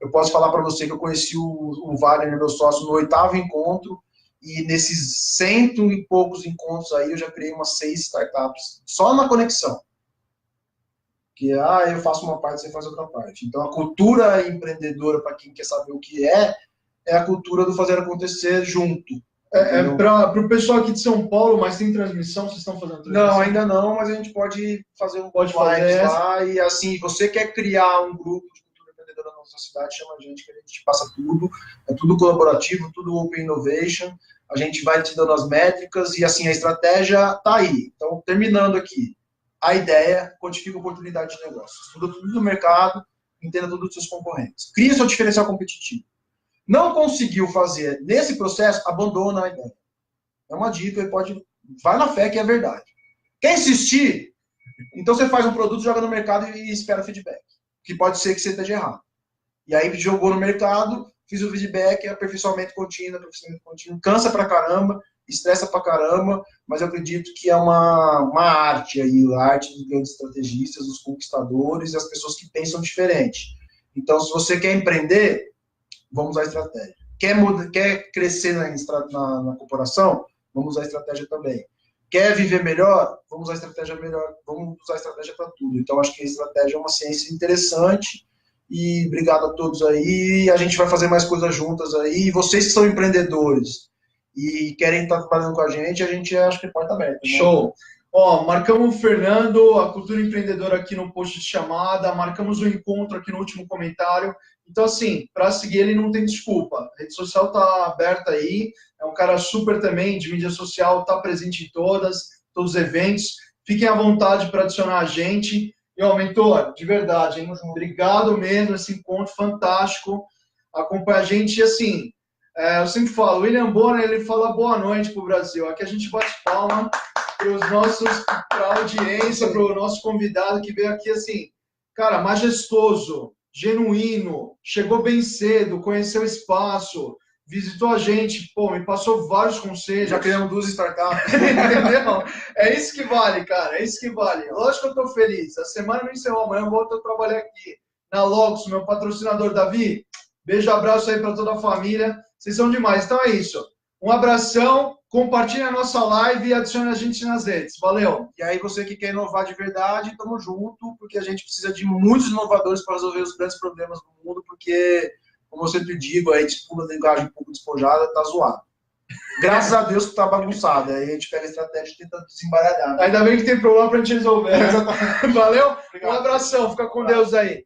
Eu posso falar para você que eu conheci o Wagner, meu sócio, no 8º encontro. E nesses 100 e poucos encontros aí, eu já criei umas 6 startups, só na conexão. Que eu faço uma parte, você faz outra parte. Então, a cultura empreendedora, para quem quer saber o que é a cultura do fazer acontecer junto. Para o pessoal aqui de São Paulo, mas tem transmissão? Vocês estão fazendo transmissão? Não, ainda não, mas a gente pode fazer um live lá. E assim, você quer criar um grupo de cultura empreendedora na nossa cidade, chama a gente, que a gente passa tudo. É tudo colaborativo, tudo open innovation. A gente vai te dando as métricas e assim, a estratégia está aí. Então, terminando aqui, a ideia, quantifica a oportunidade de negócio. Estuda tudo do mercado, entenda tudo dos seus concorrentes. Cria seu diferencial competitivo. Não conseguiu fazer nesse processo, abandona a ideia. É uma dica, vai na fé que é verdade. Quer insistir? Então você faz um produto, joga no mercado e espera feedback. Que pode ser que você esteja errado. E aí jogou no mercado, fiz o feedback, aperfeiçoamento contínuo, cansa pra caramba, estressa pra caramba, mas eu acredito que é uma arte aí, a arte dos grandes estrategistas, dos conquistadores e as pessoas que pensam diferente. Então, se você quer empreender, vamos usar a estratégia. Quer crescer na corporação? Vamos usar a estratégia também. Quer viver melhor? Vamos usar a estratégia melhor. Vamos usar a estratégia para tudo. Então, acho que a estratégia é uma ciência interessante. E obrigado a todos aí. A gente vai fazer mais coisas juntas aí. E vocês que são empreendedores e querem estar trabalhando com a gente acha que porta aberta. Né? Show! Marcamos o Fernando, a Cultura Empreendedora aqui no post de chamada, marcamos o encontro aqui no último comentário. Então, assim, para seguir ele não tem desculpa. A rede social está aberta aí, é um cara super também de mídia social, está presente em todos os eventos. Fiquem à vontade para adicionar a gente. E, mentor, de verdade, hein? Obrigado mesmo, esse encontro fantástico. Acompanha a gente e, assim, eu sempre falo, o William Bonner, ele fala boa noite para o Brasil. Aqui a gente bate palma para a audiência, para o nosso convidado que veio aqui, assim, cara, majestoso, genuíno, chegou bem cedo, conheceu o espaço, visitou a gente, me passou vários conselhos. Já criamos 2 startups. Entendeu? É isso que vale, cara, é isso que vale. Lógico que eu estou feliz, a semana não encerrou, amanhã eu volto a trabalhar aqui na Logos, meu patrocinador Davi. Beijo, abraço aí para toda a família, vocês são demais. Então é isso, um abração, compartilhe a nossa live e adicione a gente nas redes. Valeu! E aí você que quer inovar de verdade, tamo junto, porque a gente precisa de muitos inovadores para resolver os grandes problemas do mundo, porque, como eu sempre digo, a gente pula a linguagem um pouco despojada, tá zoado. Graças a Deus que tá bagunçado, aí a gente pega a estratégia e tenta desembaralhar. Ainda bem que tem problema pra gente resolver. Valeu? Um abração, fica com Deus aí.